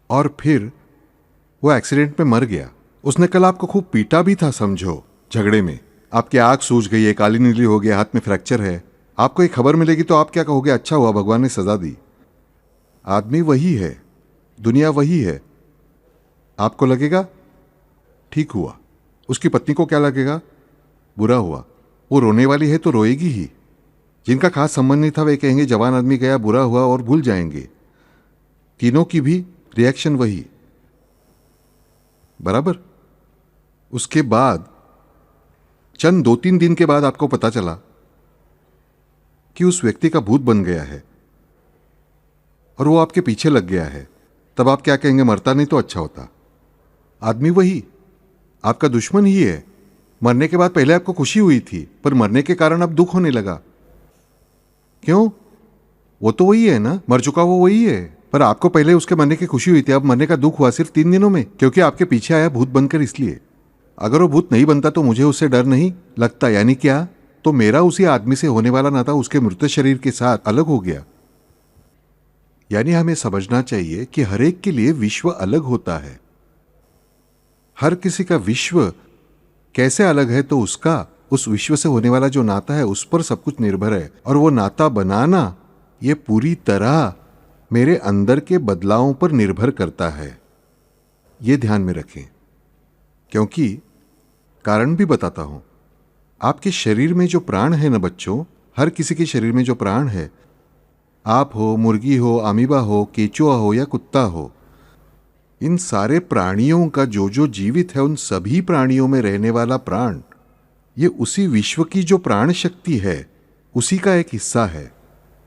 और फिर वो एक्सीडेंट में मर गया। उसने कल आपको खूब पीटा भी था, समझो झगड़े में। आपकी आंख सूज गई है, काली नीली हो गया, हाथ में फ्रैक्चर है। आपको एक खबर मिलेगी तो आप क्या कहोगे? अच्छा हुआ, भगवान ने सजा दी। आदमी वही है, दुनिया वही है। आपको लगेगा ठीक हुआ, उसकी पत्नी को क्या लगेगा? बुरा हुआ। वो रोने वाली है तो रोएगी ही। जिनका खास संबंध नहीं था वे कहेंगे जवान आदमी गया, बुरा हुआ, और भूल जाएंगे। तीनों की भी रिएक्शन वही, बराबर। उसके बाद चंद 2-3 दिन के बाद आपको पता चला कि उस व्यक्ति का भूत बन गया है और वो आपके पीछे लग गया है। तब आप क्या कहेंगे? मरता नहीं तो अच्छा होता। आदमी वही, आपका दुश्मन ही है। मरने के बाद पहले आपको खुशी हुई थी, पर मरने के कारण अब दुख होने लगा। क्यों? वो तो वही है ना, मर चुका वो वही है, पर आपको पहले उसके मरने की खुशी हुई थी, अब मरने का दुख हुआ सिर्फ 3 दिनों में, क्योंकि आपके पीछे आया भूत बनकर। इसलिए अगर वो भूत नहीं बनता तो मुझे उससे डर नहीं लगता। यानी क्या? तो मेरा उसी आदमी से होने वाला नाता उसके मृत शरीर के साथ अलग हो गया। यानी हमें समझना चाहिए कि हर एक के लिए विश्व अलग होता है। हर किसी का विश्व कैसे अलग है तो उसका उस विश्व से होने वाला जो नाता है उस पर सब कुछ निर्भर है। और वो नाता बनाना ये पूरी तरह मेरे अंदर के बदलावों पर निर्भर करता है। ये ध्यान में रखें, क्योंकि कारण भी बताता हूं। आपके शरीर में जो प्राण है ना बच्चों, हर किसी के शरीर में जो प्राण है, आप हो, मुर्गी हो, अमीबा हो, केचुआ हो या कुत्ता हो, इन सारे प्राणियों का जो जो जीवित है, उन सभी प्राणियों में रहने वाला प्राण, ये उसी विश्व की जो प्राण शक्ति है उसी का एक हिस्सा है।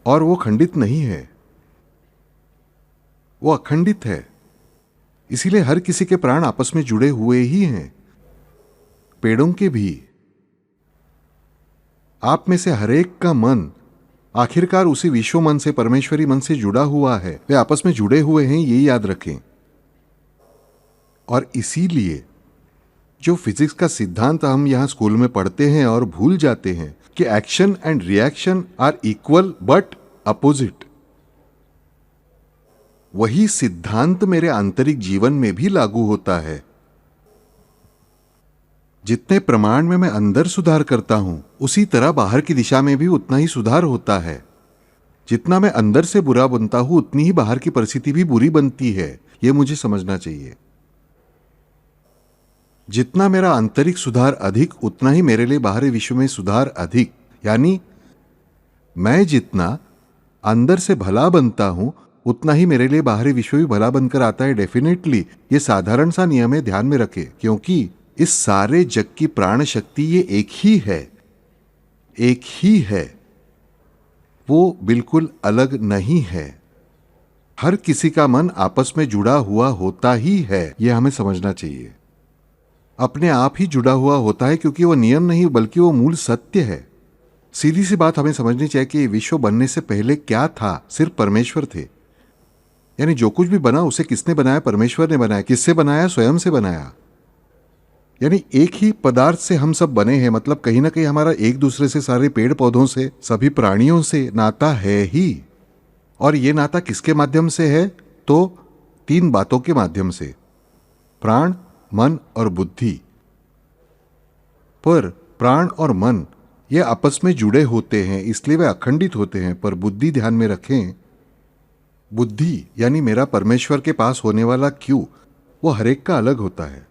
और वो खंडित नहीं है, वो अखंडित है। इसीलिए हर किसी के प्राण आपस में जुड़े हुए ही हैं। पेड़ों के भी, आप में से हर एक का मन आखिरकार उसी विश्व मन से, परमेश्वरी मन से जुड़ा हुआ है। वे आपस में जुड़े हुए हैं, ये याद रखें। और इसीलिए जो फिजिक्स का सिद्धांत हम यहां स्कूल में पढ़ते हैं और भूल जाते हैं कि action and reaction are equal but opposite, वही सिद्धांत मेरे आंतरिक जीवन में भी लागू होता है। जितने प्रमाण में मैं अंदर सुधार करता हूं, उसी तरह बाहर की दिशा में भी उतना ही सुधार होता है। जितना मैं अंदर से बुरा बनता हूं, उतनी ही बाहर की परिस्थिति भी बुरी बनती है। यह मुझे समझना चाहिए। जितना मेरा आंतरिक सुधार अधिक, उतना ही मेरे लिए बाहरी विश्व में सुधार अधिक। यानी मैं जितना अंदर से भला बनता हूं, उतना ही मेरे लिए बाहरी विश्व भी भला बनकर आता है। डेफिनेटली ये साधारण सा नियम है, ध्यान में रखें, क्योंकि इस सारे जग की प्राण शक्ति ये एक ही है, एक ही है, वो बिल्कुल अलग नहीं है। हर किसी का मन आपस में जुड़ा हुआ होता ही है, यह हमें समझना चाहिए। अपने आप ही जुड़ा हुआ होता है, क्योंकि वो नियम नहीं बल्कि वो मूल सत्य है। सीधी सी बात हमें समझनी चाहिए कि विश्व बनने से पहले क्या था? सिर्फ परमेश्वर थे। यानी जो कुछ भी बना उसे किसने बनाया? परमेश्वर ने बनाया। किससे बनाया? स्वयं से बनाया। यानी एक ही पदार्थ से हम सब बने हैं, मतलब कहीं ना कहीं हमारा एक दूसरे से, सारे पेड़ पौधों से, सभी प्राणियों से नाता है ही। और ये नाता किसके माध्यम से है? तो 3 बातों के माध्यम से, प्राण, मन और बुद्धि। पर प्राण और मन ये आपस में जुड़े होते हैं, इसलिए वे अखंडित होते हैं। पर बुद्धि, ध्यान में रखें, बुद्धि यानी मेरा परमेश्वर के पास होने वाला क्यों, वो हरेक का अलग होता है।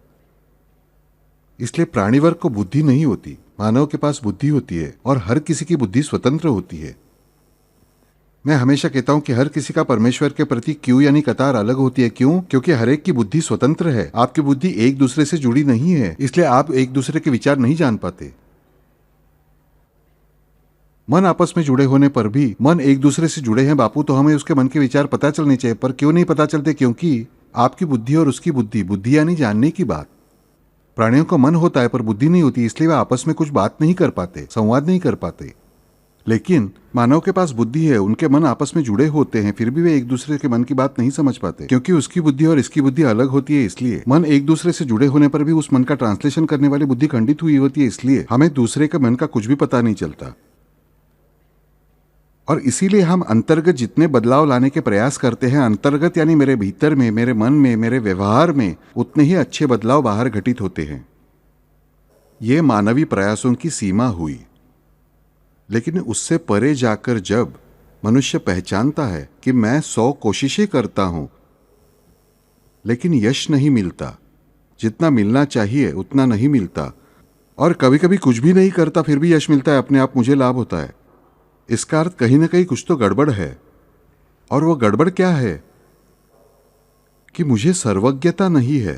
इसलिए प्राणी वर्ग को बुद्धि नहीं होती, मानव के पास बुद्धि होती है और हर किसी की बुद्धि स्वतंत्र होती है। मैं हमेशा कहता हूं कि हर किसी का परमेश्वर के प्रति क्यों यानी कतार अलग होती है। क्यों? क्योंकि हर एक की बुद्धि स्वतंत्र है। आपकी बुद्धि एक दूसरे से जुड़ी नहीं है, इसलिए आप एक दूसरे के विचार नहीं जान पाते। मन आपस में जुड़े होने पर भी, मन एक दूसरे से जुड़े हैं बापू, तो हमें उसके मन के विचार पता चलने चाहिए। पर क्यों नहीं पता चलते? क्योंकि आपकी बुद्धि और उसकी बुद्धि, बुद्धि यानी जानने की बात। प्राणियों का मन होता है पर बुद्धि नहीं होती, इसलिए वे आपस में कुछ बात नहीं कर पाते, संवाद नहीं कर पाते। लेकिन मानव के पास बुद्धि है, उनके मन आपस में जुड़े होते हैं, फिर भी वे एक दूसरे के मन की बात नहीं समझ पाते, क्योंकि उसकी बुद्धि और इसकी बुद्धि अलग होती है। इसलिए मन एक दूसरे से जुड़े होने पर भी उस मन का ट्रांसलेशन करने वाली बुद्धि खंडित हुई होती है, इसलिए हमें दूसरे के मन का कुछ भी पता नहीं चलता। और इसीलिए हम अंतर्गत जितने बदलाव लाने के प्रयास करते हैं, अंतर्गत यानी मेरे भीतर में, मेरे मन में, मेरे व्यवहार में, उतने ही अच्छे बदलाव बाहर घटित होते हैं। ये मानवीय प्रयासों की सीमा हुई। लेकिन उससे परे जाकर जब मनुष्य पहचानता है कि मैं 100 कोशिशें करता हूं लेकिन यश नहीं मिलता, जितना मिलना चाहिए उतना नहीं मिलता, और कभी कभी कुछ भी नहीं करता फिर भी यश मिलता है, अपने आप मुझे लाभ होता है, इसका अर्थ कहीं ना कहीं कुछ तो गड़बड़ है। और वो गड़बड़ क्या है? कि मुझे सर्वज्ञता नहीं है।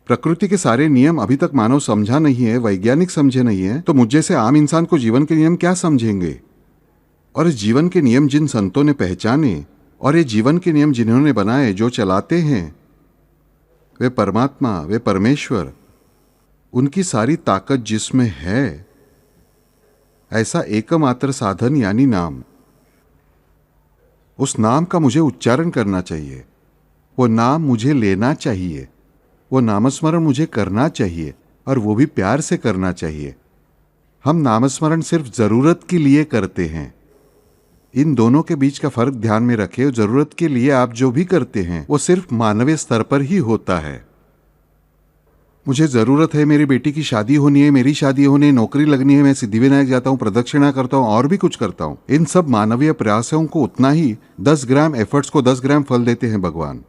प्रकृति के सारे नियम अभी तक मानव समझा नहीं है, वैज्ञानिक समझे नहीं है, तो मुझ जैसे आम इंसान को जीवन के नियम क्या समझेंगे? और इस जीवन के नियम जिन संतों ने पहचाने और ये जीवन के नियम जिन्होंने बनाए, जो चलाते हैं, वे परमात्मा, वे परमेश्वर, उनकी सारी ताकत जिसमें है, ऐसा एकमात्र साधन यानी नाम। उस नाम का मुझे उच्चारण करना चाहिए, वो नाम मुझे लेना चाहिए, वो नामस्मरण मुझे करना चाहिए, और वो भी प्यार से करना चाहिए। हम नामस्मरण सिर्फ जरूरत के लिए करते हैं। इन दोनों के बीच का फर्क ध्यान में रखें। जरूरत के लिए आप जो भी करते हैं वो सिर्फ मानवीय स्तर पर ही होता है। मुझे जरूरत है, मेरी बेटी की शादी होनी है, मेरी शादी होनी है, नौकरी लगनी है, मैं सिद्धिविनायक जाता हूं, प्रदक्षिणा करता हूं और भी कुछ करता हूं। इन सब मानवीय प्रयासों को उतना ही 10 ग्राम एफर्ट्स को 10 ग्राम फल देते हैं भगवान,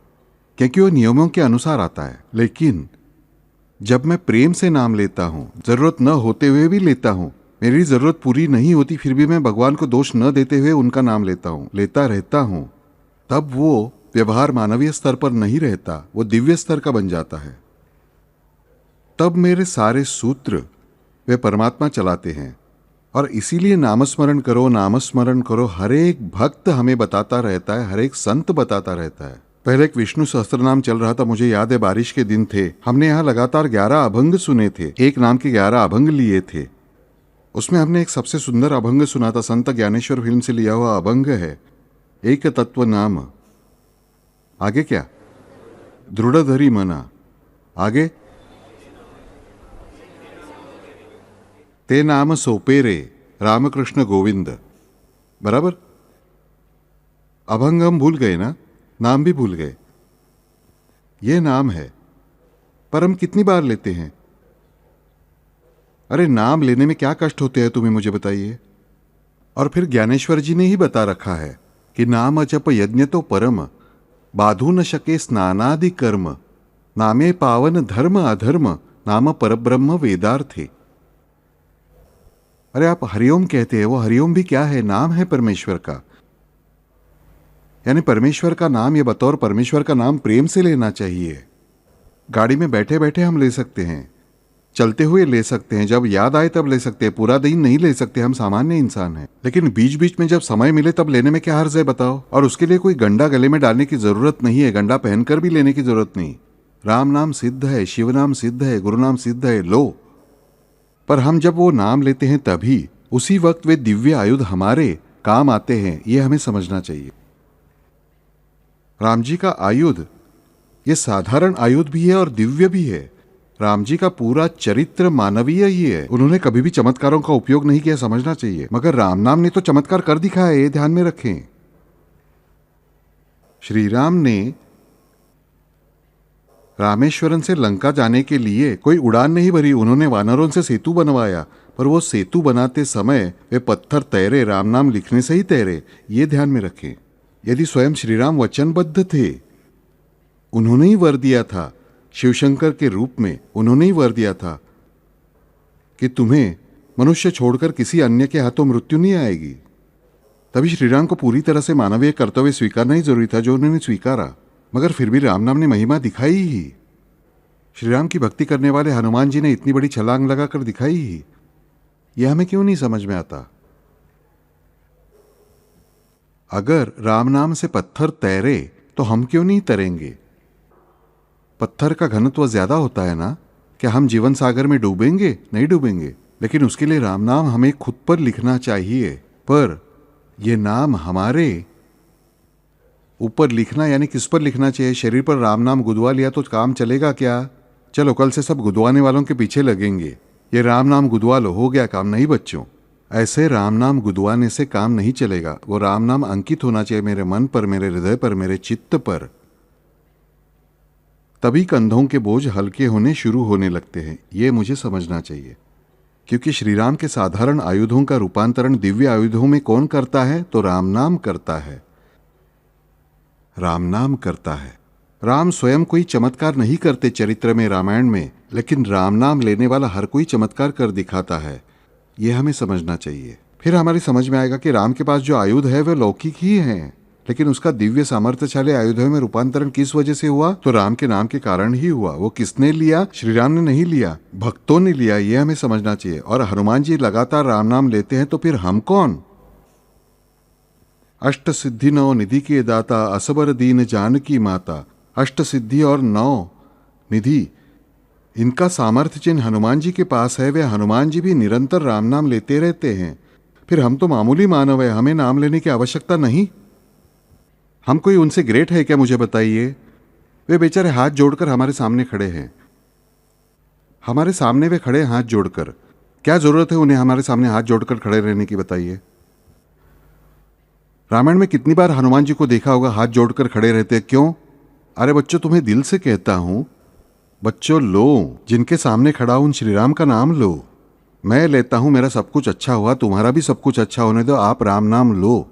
क्योंकि वो नियमों के अनुसार आता है। लेकिन जब मैं प्रेम से नाम लेता हूं, जरूरत न होते हुए भी लेता हूं, मेरी जरूरत पूरी नहीं होती फिर भी मैं भगवान को दोष न देते हुए उनका नाम लेता हूं, लेता रहता हूं, तब वो व्यवहार मानवीय स्तर पर नहीं रहता, वो दिव्य स्तर का बन जाता है। तब मेरे सारे सूत्र वे परमात्मा चलाते हैं। और इसीलिए नामस्मरण करो, नामस्मरण करो, हर एक भक्त हमें बताता रहता है, हर एक संत बताता रहता है। पहले एक विष्णु सहस्त्रनाम चल रहा था, मुझे याद है बारिश के दिन थे, हमने यहाँ लगातार 11 अभंग सुने थे, एक नाम के 11 अभंग लिए थे। उसमें हमने एक सबसे सुंदर अभंग सुना था, संत ज्ञानेश्वर फिल्म से लिया हुआ अभंग है, एक तत्व नाम। आगे क्या? दृढ़ धरी मना। आगे? ते नाम सोपे रे रामकृष्ण गोविंद। बराबर? अभंग हम भूल गए ना, नाम भी भूल गए। ये नाम है, पर हम कितनी बार लेते हैं? अरे नाम लेने में क्या कष्ट होते हैं तुम्हें मुझे बताइए। और फिर ज्ञानेश्वर जी ने ही बता रखा है कि नाम जप यज्ञ तो परम, बाधु न शके स्नानादि कर्म, नामे पावन धर्म अधर्म, नाम परब्रह्म वेदार्थे। अरे आप हरिओम कहते हैं, वो हरिओम भी क्या है? नाम है परमेश्वर का। यानी परमेश्वर का नाम, ये बतौर परमेश्वर का नाम प्रेम से लेना चाहिए। गाड़ी में बैठे बैठे हम ले सकते हैं, चलते हुए ले सकते हैं, जब याद आए तब ले सकते हैं, पूरा दिन नहीं ले सकते, हम सामान्य इंसान हैं। लेकिन बीच बीच में जब समय मिले तब लेने में क्या हर्ज है बताओ? और उसके लिए कोई गंडा गले में डालने की जरूरत नहीं है, गंडा पहनकर भी लेने की जरूरत नहीं। राम नाम सिद्ध है, शिव नाम सिद्ध है, गुरु नाम सिद्ध है, लो। पर हम जब वो नाम लेते हैं तभी उसी वक्त वे दिव्य आयुध हमारे काम आते हैं, ये हमें समझना चाहिए। राम जी का आयुध ये साधारण आयुध भी है और दिव्य भी है। राम जी का पूरा चरित्र मानवीय ही है। उन्होंने कभी भी चमत्कारों का उपयोग नहीं किया, समझना चाहिए। मगर राम नाम ने तो चमत्कार कर दिखाया है, ये ध्यान में रखें। श्री राम ने रामेश्वरम से लंका जाने के लिए कोई उड़ान नहीं भरी, उन्होंने वानरों से सेतु बनवाया। पर वो सेतु बनाते समय वे पत्थर तैरे, राम नाम लिखने से ही तैरे, ये ध्यान में रखें। यदि स्वयं श्री राम वचनबद्ध थे, उन्होंने ही वर दिया था, शिवशंकर के रूप में उन्होंने ही वर दिया था कि तुम्हें मनुष्य छोड़कर किसी अन्य के हाथों मृत्यु नहीं आएगी। तभी श्रीराम को पूरी तरह से मानवीय कर्तव्य स्वीकारना ही जरूरी था, जो उन्होंने स्वीकारा। मगर फिर भी राम नाम ने महिमा दिखाई ही। श्रीराम की भक्ति करने वाले हनुमान जी ने इतनी बड़ी छलांग लगाकर दिखाई ही। यह हमें क्यों नहीं समझ में आता? अगर राम नाम से पत्थर तैरे तो हम क्यों नहीं तैरेंगे? पत्थर का घनत्व ज्यादा होता है ना। क्या हम जीवन सागर में डूबेंगे? नहीं डूबेंगे। लेकिन उसके लिए राम नाम हमें खुद पर लिखना चाहिए। पर यह नाम हमारे ऊपर लिखना यानी किस पर लिखना चाहिए? शरीर पर राम नाम गुदवा लिया तो काम चलेगा क्या? चलो कल से सब गुदवाने वालों के पीछे लगेंगे। ये राम नाम गुदवा लो, हो गया काम। नहीं बच्चों, ऐसे राम नाम गुदवाने से काम नहीं चलेगा। वो राम नाम अंकित होना चाहिए मेरे मन पर, मेरे हृदय पर, मेरे चित्त पर। तभी कंधों के बोझ हल्के होने शुरू होने लगते हैं। ये मुझे समझना चाहिए। क्योंकि श्रीराम के साधारण आयुधों का रूपांतरण दिव्य आयुधों में कौन करता है? तो राम नाम करता है। राम नाम करता है। राम स्वयं कोई चमत्कार नहीं करते चरित्र में, रामायण में, लेकिन राम नाम लेने वाला हर कोई चमत्कार कर दिखाता है। यह हमें समझना चाहिए। फिर हमारी समझ में आएगा कि राम के पास जो आयुध है वह लौकिक ही है, लेकिन उसका दिव्य सामर्थ्यशाली आयुधों में रूपांतरण किस वजह से हुआ? तो राम के नाम के कारण ही हुआ। वो किसने लिया? श्री राम ने नहीं लिया, भक्तों ने लिया। यह हमें समझना चाहिए। और हनुमान जी लगातार राम नाम लेते हैं, तो फिर हम कौन? अष्ट सिद्धि नौ निधि के दाता, असबर दीन जानकी माता। अष्ट सिद्धि और 9 निधि, इनका सामर्थ्य जिन हनुमान जी के पास है, वे हनुमान जी भी निरंतर राम नाम लेते रहते हैं। फिर हम तो मामूली मानव है, हमें नाम लेने की आवश्यकता नहीं। हम कोई उनसे ग्रेट है क्या? मुझे बताइए। वे बेचारे हाथ जोड़कर हमारे सामने खड़े हैं। हमारे सामने वे खड़े हाथ जोड़कर। क्या जरूरत है उन्हें हमारे सामने हाथ जोड़कर खड़े रहने की? बताइए। रामायण में कितनी बार हनुमान जी को देखा होगा हाथ जोड़कर खड़े रहते? क्यों? अरे बच्चों, तुम्हें दिल से कहता हूं, बच्चों लो, जिनके सामने खड़ा हूं उन श्रीराम का नाम लो। मैं लेता हूं, मेरा सब कुछ अच्छा हुआ, तुम्हारा भी सब कुछ अच्छा होने दो, आप राम नाम लो।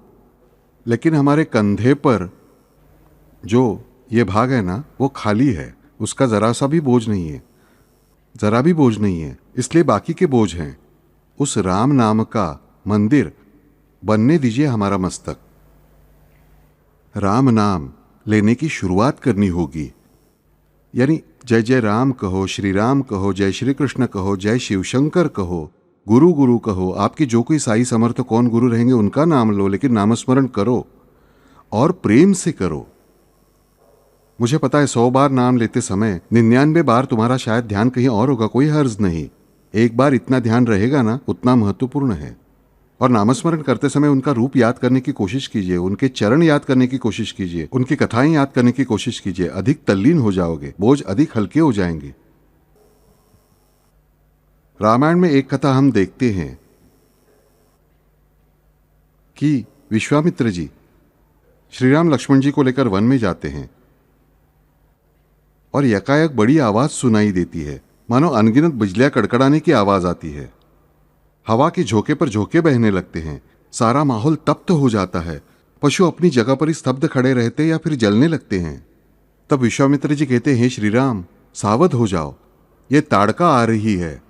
लेकिन हमारे कंधे पर जो ये भाग है ना, वो खाली है, उसका जरा सा भी बोझ नहीं है, जरा भी बोझ नहीं है। इसलिए बाकी के बोझ हैं। उस राम नाम का मंदिर बनने दीजिए हमारा मस्तक। राम नाम लेने की शुरुआत करनी होगी। यानी जय जय राम कहो, श्री राम कहो, जय श्री कृष्ण कहो, जय शिवशंकर कहो, गुरु गुरु कहो। आपकी जो कोई साई समर्थ कौन गुरु रहेंगे उनका नाम लो, लेकिन नामस्मरण करो और प्रेम से करो। मुझे पता है 100 बार नाम लेते समय 99 बार तुम्हारा शायद ध्यान कहीं और होगा, कोई हर्ज नहीं। एक बार इतना ध्यान रहेगा ना, उतना महत्वपूर्ण है। और नामस्मरण करते समय उनका रूप याद करने की कोशिश कीजिए, उनके चरण याद करने की कोशिश कीजिए, उनकी कथाएं याद करने की कोशिश कीजिए। अधिक तल्लीन हो जाओगे, बोझ अधिक हल्के हो जाएंगे। रामायण में एक कथा हम देखते हैं कि विश्वामित्र जी श्रीराम लक्ष्मण जी को लेकर वन में जाते हैं और यकायक बड़ी आवाज सुनाई देती है, मानो अनगिनत बिजलियां कड़कड़ाने की आवाज आती है। हवा के झोंके पर झोंके बहने लगते हैं। सारा माहौल तप्त हो जाता है। पशु अपनी जगह पर ही स्तब्ध खड़े रहते या फिर जलने लगते हैं। तब विश्वामित्र जी कहते हैं, श्री राम सावध हो जाओ, ये ताड़का आ रही है।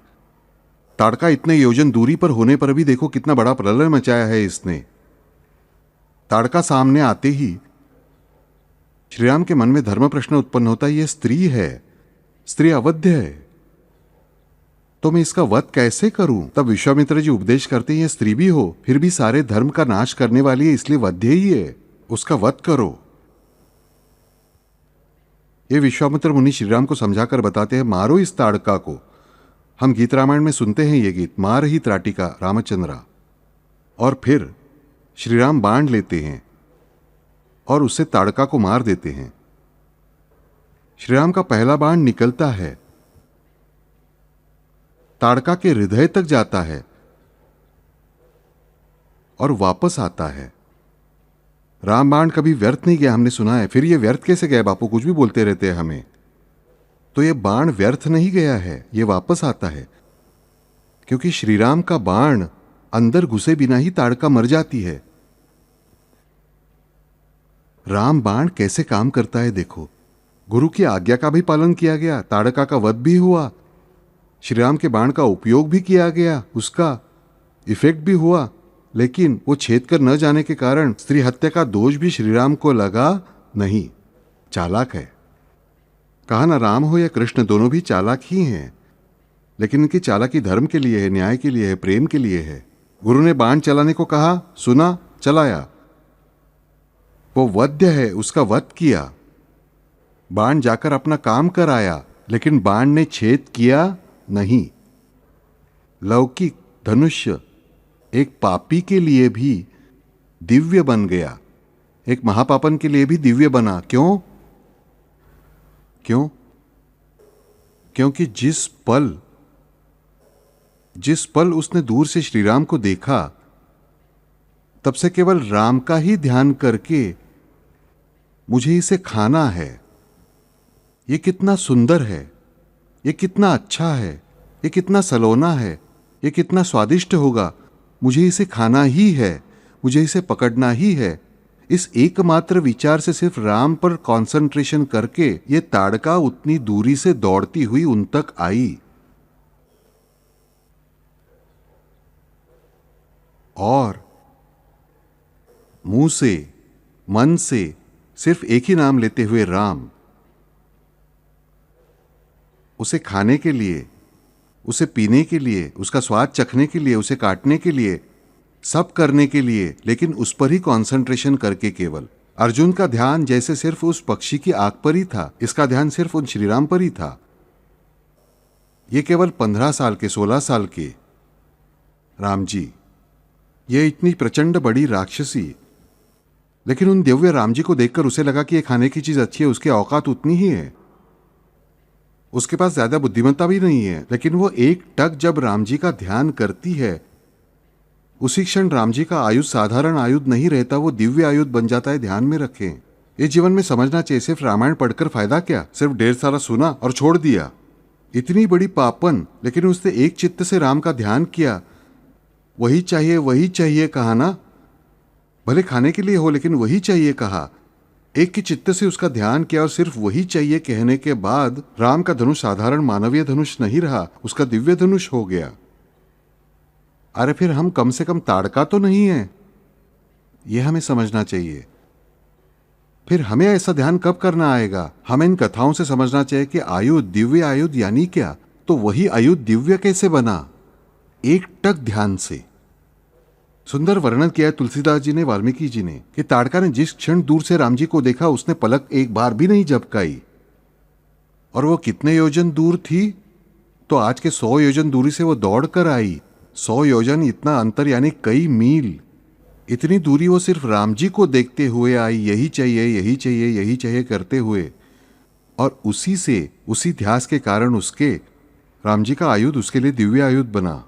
ताड़का इतने योजन दूरी पर होने पर भी देखो कितना बड़ा प्रलय मचाया है इसने। ताड़का सामने आते ही श्रीराम के मन में धर्म प्रश्न उत्पन्न होता है, यह स्त्री है, स्त्री अवध्य है, तो मैं इसका वध कैसे करूं? तब विश्वामित्र जी उपदेश करते हैं, यह स्त्री भी हो फिर भी सारे धर्म का नाश करने वाली है, इसलिए वध्य ही है, उसका वध करो। ये विश्वामित्र मुनि श्रीराम को समझाकर बताते हैं, मारो इस ताड़का को। हम गीत रामायण में सुनते हैं ये गीत, मार ही त्राटिका रामचंद्रा। और फिर श्री राम बाण लेते हैं और उससे ताड़का को मार देते हैं। श्री राम का पहला बाण निकलता है, ताड़का के हृदय तक जाता है और वापस आता है। राम बाण कभी व्यर्थ नहीं गया, हमने सुना है। फिर ये व्यर्थ कैसे गया? बापू कुछ भी बोलते रहते हैं हमें। तो ये बाण व्यर्थ नहीं गया है, ये वापस आता है, क्योंकि श्री राम का बाण अंदर घुसे बिना ही ताड़का मर जाती है। राम बाण कैसे काम करता है देखो। गुरु की आज्ञा का भी पालन किया गया, ताड़का का वध भी हुआ, श्री राम के बाण का उपयोग भी किया गया, उसका इफेक्ट भी हुआ, लेकिन वो छेद कर न जाने के कारण स्त्री हत्या का दोष भी श्री राम को लगा नहीं। चालाक है। कहा ना, राम हो या कृष्ण दोनों भी चालाक ही हैं, लेकिन इनकी चालाकी धर्म के लिए है, न्याय के लिए है, प्रेम के लिए है। गुरु ने बाण चलाने को कहा, सुना, चलाया। वो वध्य है, उसका वध किया। बाण जाकर अपना काम कराया, लेकिन बाण ने छेद किया नहीं। लौकिक धनुष्य एक पापी के लिए भी दिव्य बन गया, एक महापापन के लिए भी दिव्य बना। क्यों? क्यों? क्योंकि जिस पल उसने दूर से श्री राम को देखा, तब से केवल राम का ही ध्यान करके मुझे इसे खाना है, ये कितना सुंदर है, ये कितना अच्छा है, ये कितना सलोना है, ये कितना स्वादिष्ट होगा, मुझे इसे खाना ही है, मुझे इसे पकड़ना ही है। इस एकमात्र विचार से सिर्फ राम पर कंसंट्रेशन करके ये ताड़का उतनी दूरी से दौड़ती हुई उन तक आई। और मुंह से, मन से सिर्फ एक ही नाम लेते हुए राम, उसे खाने के लिए, उसे पीने के लिए, उसका स्वाद चखने के लिए, उसे काटने के लिए, सब करने के लिए, लेकिन उस पर ही कंसंट्रेशन करके केवल। अर्जुन का ध्यान जैसे सिर्फ उस पक्षी की आंख पर ही था, इसका ध्यान सिर्फ उन श्री राम पर ही था। ये केवल 15 साल के, 16 साल के राम जी, ये इतनी प्रचंड बड़ी राक्षसी, लेकिन उन दिव्य राम जी को देखकर उसे लगा कि ये खाने की चीज अच्छी है, उसकी औकात उतनी ही है, उसके पास ज्यादा बुद्धिमत्ता भी नहीं है। लेकिन वो एक टक जब राम जी का ध्यान करती है, उसी क्षण राम जी का आयुध साधारण आयुध नहीं रहता, वो दिव्य आयुध बन जाता है। ध्यान में रखें, ये जीवन में समझना चाहिए। सिर्फ रामायण पढ़कर फायदा क्या? सिर्फ ढेर सारा सुना और छोड़ दिया, इतनी बड़ी पापन। लेकिन उसने एक चित्त से राम का ध्यान किया, वही चाहिए, वही चाहिए कहा ना, भले खाने के लिए हो, लेकिन वही चाहिए कहा। एक की चित्त से उसका ध्यान किया और सिर्फ वही चाहिए कहने के बाद राम का धनुष साधारण मानवीय धनुष नहीं रहा, उसका दिव्य धनुष हो गया। अरे फिर हम कम से कम ताड़का तो नहीं है, यह हमें समझना चाहिए। फिर हमें ऐसा ध्यान कब करना आएगा? हमें इन कथाओं से समझना चाहिए कि आयुध, दिव्य आयुध यानी क्या? तो वही आयुध दिव्य कैसे बना? एक टक ध्यान से। सुंदर वर्णन किया है तुलसीदास जी ने, वाल्मीकि जी ने, कि ताड़का ने जिस क्षण दूर से राम जी को देखा, उसने पलक एक बार भी नहीं झपकाई। और वो कितने योजन दूर थी? तो आज के 100 योजन दूरी से वो दौड़ कर आई। 100 योजन इतना अंतर, यानी कई मील। इतनी दूरी वो सिर्फ राम जी को देखते हुए आई, यही चाहिए, यही चाहिए, यही चाहिए करते हुए। और उसी से, उसी ध्यास के कारण उसके राम जी का आयुध उसके लिए दिव्य आयुध बना।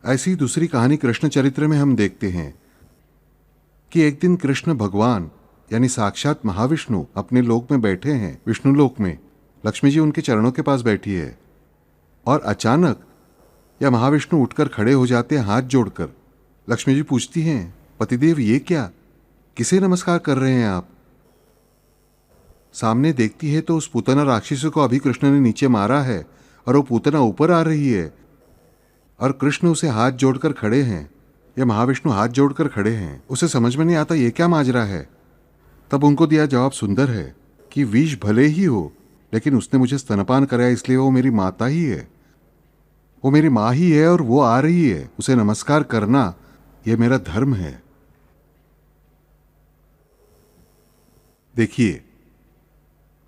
ऐसी दूसरी कहानी कृष्ण चरित्र में हम देखते हैं कि एक दिन कृष्ण भगवान यानी साक्षात महाविष्णु अपने लोक में बैठे हैं, विष्णु लोक में। लक्ष्मी जी उनके चरणों के पास बैठी है और अचानक या महाविष्णु उठकर खड़े हो जाते हैं हाथ जोड़कर। लक्ष्मी जी पूछती हैं, पतिदेव ये क्या, किसे नमस्कार कर रहे हैं आप? सामने देखती है तो उस पूतना राक्षसी को अभी कृष्ण ने नीचे मारा है और वो पूतना ऊपर आ रही है और कृष्ण उसे हाथ जोड़कर खड़े हैं, या महाविष्णु हाथ जोड़कर खड़े हैं। उसे समझ में नहीं आता ये क्या माजरा है। तब उनको दिया जवाब सुंदर है कि विष भले ही हो, लेकिन उसने मुझे स्तनपान कराया, इसलिए वो मेरी माता ही है, वो मेरी माँ ही है और वो आ रही है, उसे नमस्कार करना ये मेरा धर्म है। देखिए,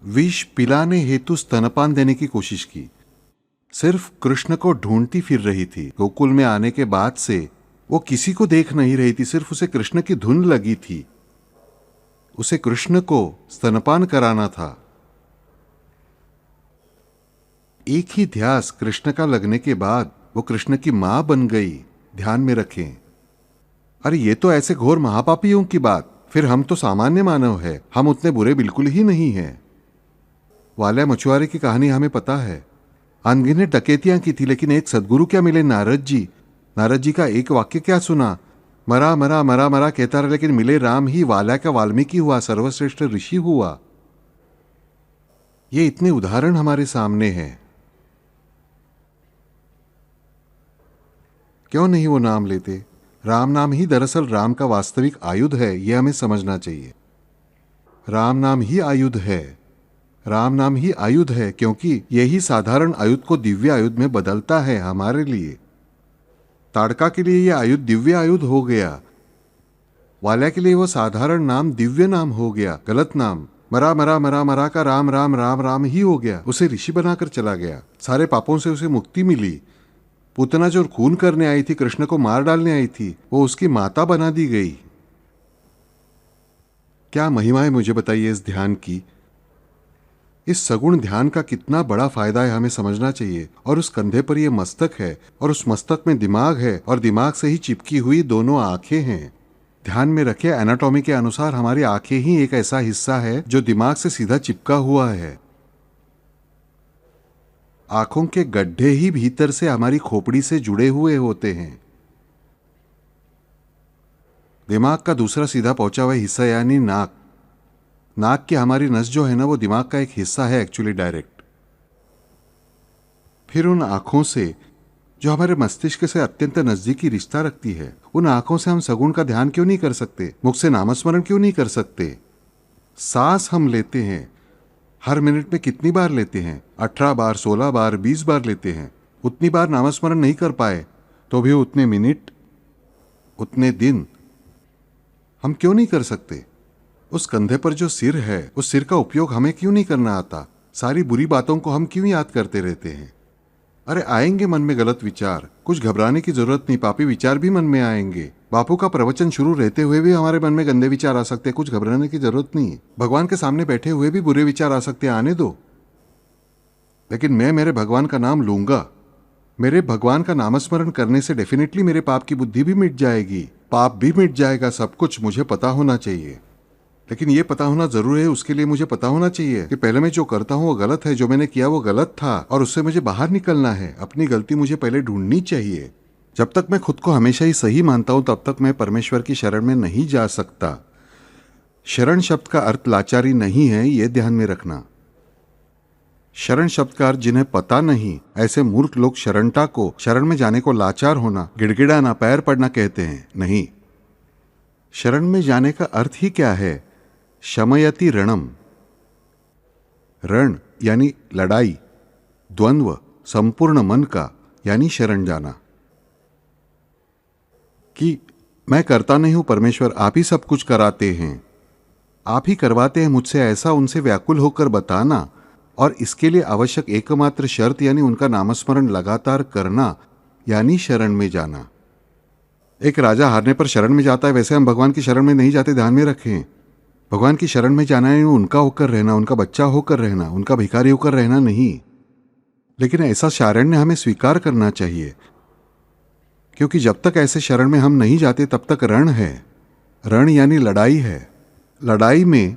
विष पिलाने हेतु स्तनपान देने की कोशिश की, सिर्फ कृष्ण को ढूंढती फिर रही थी। गोकुल में आने के बाद से वो किसी को देख नहीं रही थी, सिर्फ उसे कृष्ण की धुन लगी थी। उसे कृष्ण को स्तनपान कराना था। एक ही ध्यास कृष्ण का लगने के बाद वो कृष्ण की मां बन गई। ध्यान में रखें। अरे ये तो ऐसे घोर महापापियों की बात। फिर हम तो सामान्य मानव है, हम उतने बुरे बिल्कुल ही नहीं हैं। वाल्या मछुआरे की कहानी हमें पता है। अनगिनत डकैतियां की थी, लेकिन एक सदगुरु क्या मिले, नारद जी। नारद जी का एक वाक्य क्या सुना, मरा मरा मरा मरा कहता रहा, लेकिन मिले राम ही। वाल्या का वाल्मीकि हुआ, सर्वश्रेष्ठ ऋषि हुआ। ये इतने उदाहरण हमारे सामने हैं। क्यों नहीं वो नाम लेते? राम नाम ही दरअसल राम का वास्तविक आयुध है, यह हमें समझना चाहिए। राम नाम ही आयुध है। राम नाम ही आयुध है, क्योंकि यही साधारण आयुध को दिव्य आयुध में बदलता है हमारे लिए। ताड़का के लिए यह आयुध दिव्य आयुध हो गया। वाल्या के लिए वो साधारण नाम दिव्य नाम हो गया, गलत नाम। मरा मरा मरा मरा का राम राम राम राम ही हो गया। उसे ऋषि बनाकर चला गया। सारे पापों से उसे मुक्ति मिली। पूतना जो खून करने आई थी, कृष्ण को मार डालने आई थी, वो उसकी माता बना दी गई। क्या महिमा है, मुझे बताइए इस ध्यान की। इस सगुण ध्यान का कितना बड़ा फायदा है, हमें समझना चाहिए। और उस कंधे पर यह मस्तक है, और उस मस्तक में दिमाग है, और दिमाग से ही चिपकी हुई दोनों आंखें हैं। ध्यान में रखिए, एनाटॉमी के अनुसार हमारी आंखें ही एक ऐसा हिस्सा है जो दिमाग से सीधा चिपका हुआ है। आंखों के गड्ढे ही भीतर से हमारी खोपड़ी से जुड़े हुए होते हैं। दिमाग का दूसरा सीधा पहुंचा हुआ हिस्सा यानी नाक। नाक की हमारी नस जो है ना, वो दिमाग का एक हिस्सा है एक्चुअली, डायरेक्ट। फिर उन आंखों से जो हमारे मस्तिष्क से अत्यंत नजदीकी रिश्ता रखती है, उन आंखों से हम सगुण का ध्यान क्यों नहीं कर सकते? मुख से नामस्मरण क्यों नहीं कर सकते? सांस हम लेते हैं, हर मिनट में कितनी बार लेते हैं? 18 बार, 16 बार, 20 बार लेते हैं। उतनी बार नामस्मरण नहीं कर पाए तो भी उतने मिनट, उतने दिन हम क्यों नहीं कर सकते? उस कंधे पर जो सिर है, उस सिर का उपयोग हमें क्यों नहीं करना आता? सारी बुरी बातों को हम क्यों याद करते रहते हैं? अरे आएंगे मन में गलत विचार, कुछ घबराने की जरूरत नहीं। पापी विचार भी मन में आएंगे। बापू का प्रवचन शुरू रहते हुए भी हमारे मन में गंदे विचार आ सकते हैं, कुछ घबराने की जरूरत नहीं। भगवान के सामने बैठे हुए भी बुरे विचार आ सकते हैं, आने दो। लेकिन मैं मेरे भगवान का नाम लूंगा। मेरे भगवान का नामस्मरण करने से डेफिनेटली मेरे पाप की बुद्धि भी मिट जाएगी, पाप भी मिट जाएगा। सब कुछ मुझे पता होना चाहिए। लेकिन ये पता होना जरूरी है, उसके लिए मुझे पता होना चाहिए कि पहले मैं जो करता हूँ वो गलत है, जो मैंने किया वो गलत था, और उससे मुझे बाहर निकलना है। अपनी गलती मुझे पहले ढूंढनी चाहिए। जब तक मैं खुद को हमेशा ही सही मानता हूं, तब तक मैं परमेश्वर की शरण में नहीं जा सकता। शरण शब्द का अर्थ लाचारी नहीं है, यह ध्यान में रखना। शरण शब्द का अर्थ जिन्हें पता नहीं, ऐसे मूर्ख लोग शरणता को, शरण में जाने को लाचार होना, गिड़गिड़ाना, पैर पड़ना कहते हैं। नहीं, शरण में जाने का अर्थ ही क्या है? शमयति रणम। रण यानी लड़ाई, द्वंद्व संपूर्ण मन का यानी शरण जाना। कि मैं करता नहीं हूं परमेश्वर, आप ही सब कुछ कराते हैं, आप ही करवाते हैं मुझसे, ऐसा उनसे व्याकुल होकर बताना। और इसके लिए आवश्यक एकमात्र शर्त यानी उनका नामस्मरण लगातार करना यानी शरण में जाना। एक राजा हारने पर शरण में जाता है, वैसे हम भगवान की शरण में नहीं जाते, ध्यान में रखें। भगवान की शरण में जाना है उनका होकर रहना, उनका बच्चा होकर रहना, उनका भिखारी होकर रहना नहीं। लेकिन ऐसा शारण्य हमें स्वीकार करना चाहिए, क्योंकि जब तक ऐसे शरण में हम नहीं जाते तब तक रण है। रण यानी लड़ाई है। लड़ाई में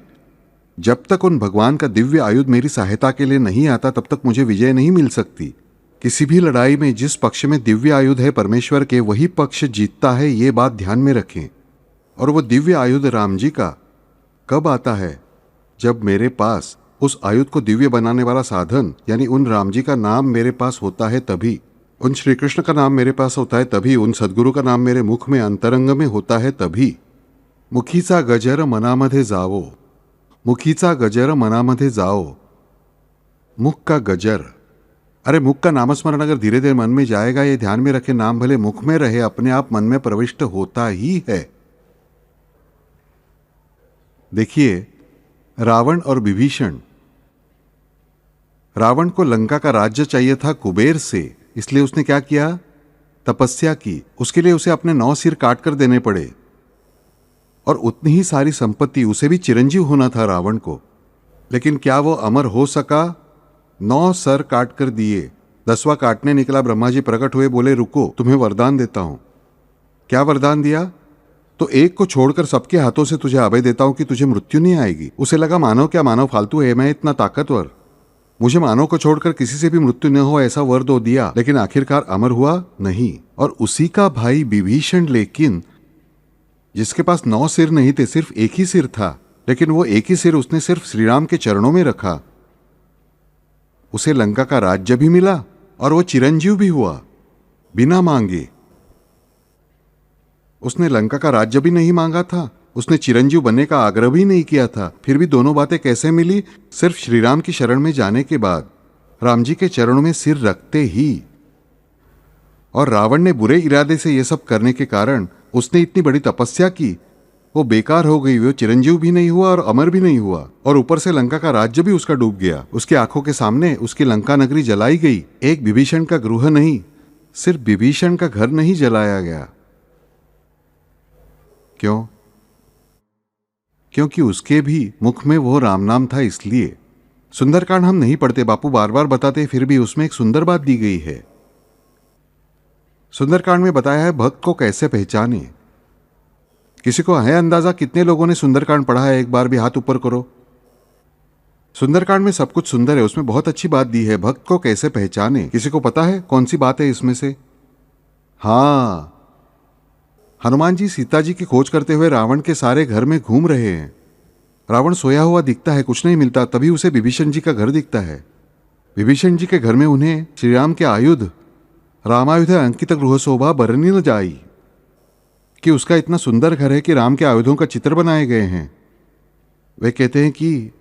जब तक उन भगवान का दिव्य आयुध मेरी सहायता के लिए नहीं आता, तब तक मुझे विजय नहीं मिल सकती। किसी भी लड़ाई में जिस पक्ष में दिव्य आयुध है परमेश्वर के, वही पक्ष जीतता है, ये बात ध्यान में रखें। और वो दिव्य आयुध राम जी का कब आता है? जब मेरे पास उस आयुध को दिव्य बनाने वाला साधन यानी उन राम जी का नाम मेरे पास होता है तभी, उन श्री कृष्ण का नाम मेरे पास होता है तभी, उन सद्गुरु का नाम मेरे मुख में अंतरंग में होता है तभी। मुखीचा गजर मनामध्ये जावो, मुखीचा गजर मनामध्ये जाओ। मुख का गजर, अरे मुख का नामस्मरण अगर धीरे धीरे मन में जाएगा, ये ध्यान में रखे, नाम भले मुख में रहे, अपने आप मन में प्रविष्ट होता ही है। देखिए, रावण और विभीषण, रावण को लंका का राज्य चाहिए था कुबेर से, इसलिए उसने क्या किया? तपस्या की। उसके लिए उसे अपने 9 सिर काट कर देने पड़े, और उतनी ही सारी संपत्ति, उसे भी चिरंजीव होना था रावण को। लेकिन क्या वो अमर हो सका? 9 सर काट कर दिए। 10वां काटने निकला, ब्रह्मा जी प्रकट हुए, बोले रुको, तुम्हें वरदान देता हूं। क्या वरदान दिया? तो एक को छोड़कर सबके हाथों से तुझे अभय देता हूं कि तुझे मृत्यु नहीं आएगी। उसे लगा मानव क्या, मानव फालतू है, मैं इतना ताकतवर, मुझे मानव को छोड़कर किसी से भी मृत्यु न हो ऐसा वर दो दिया। लेकिन आखिरकार अमर हुआ नहीं। और उसी का भाई विभीषण, लेकिन जिसके पास 9 सिर नहीं थे, सिर्फ एक ही सिर था, लेकिन वो एक ही सिर उसने सिर्फ श्री राम के चरणों में रखा। उसे लंका का राज्य भी मिला और वो चिरंजीव भी हुआ बिना मांगे। उसने लंका का राज्य भी नहीं मांगा था, उसने चिरंजीव बनने का आग्रह भी नहीं किया था। फिर भी दोनों बातें कैसे मिली? सिर्फ श्री राम की शरण में जाने के बाद, राम जी के चरणों में सिर रखते ही। और रावण ने बुरे इरादे से यह सब करने के कारण उसने इतनी बड़ी तपस्या की, वो बेकार हो गई। वो चिरंजीव भी नहीं हुआ और अमर भी नहीं हुआ, और ऊपर से लंका का राज्य भी उसका डूब गया। उसकी आंखों के सामने उसकी लंका नगरी जलाई गई। एक विभीषण का गृह नहीं, सिर्फ विभीषण का घर नहीं जलाया गया। क्यों? क्योंकि उसके भी मुख में वो राम नाम था। इसलिए सुंदरकांड हम नहीं पढ़ते, बापू बार बार बताते, फिर भी उसमें एक सुंदर बात दी गई है। सुंदरकांड में बताया है भक्त को कैसे पहचाने। किसी को है अंदाजा कितने लोगों ने सुंदरकांड पढ़ा है? एक बार भी हाथ ऊपर करो। सुंदरकांड में सब कुछ सुंदर है, उसमें बहुत अच्छी बात दी है, भक्त को कैसे पहचाने। किसी को पता है कौन सी बात है इसमें से? हाँ, हनुमान जी सीता जी की खोज करते हुए रावण के सारे घर में घूम रहे हैं। रावण सोया हुआ दिखता है, कुछ नहीं मिलता। तभी उसे विभीषण जी का घर दिखता है। विभीषण जी के घर में उन्हें श्री राम के आयुध, रामायुध अंकित गृह शोभा बरनी न जाई, कि उसका इतना सुंदर घर है कि राम के आयुधों का चित्र बनाए गए हैं। वे कहते हैं कि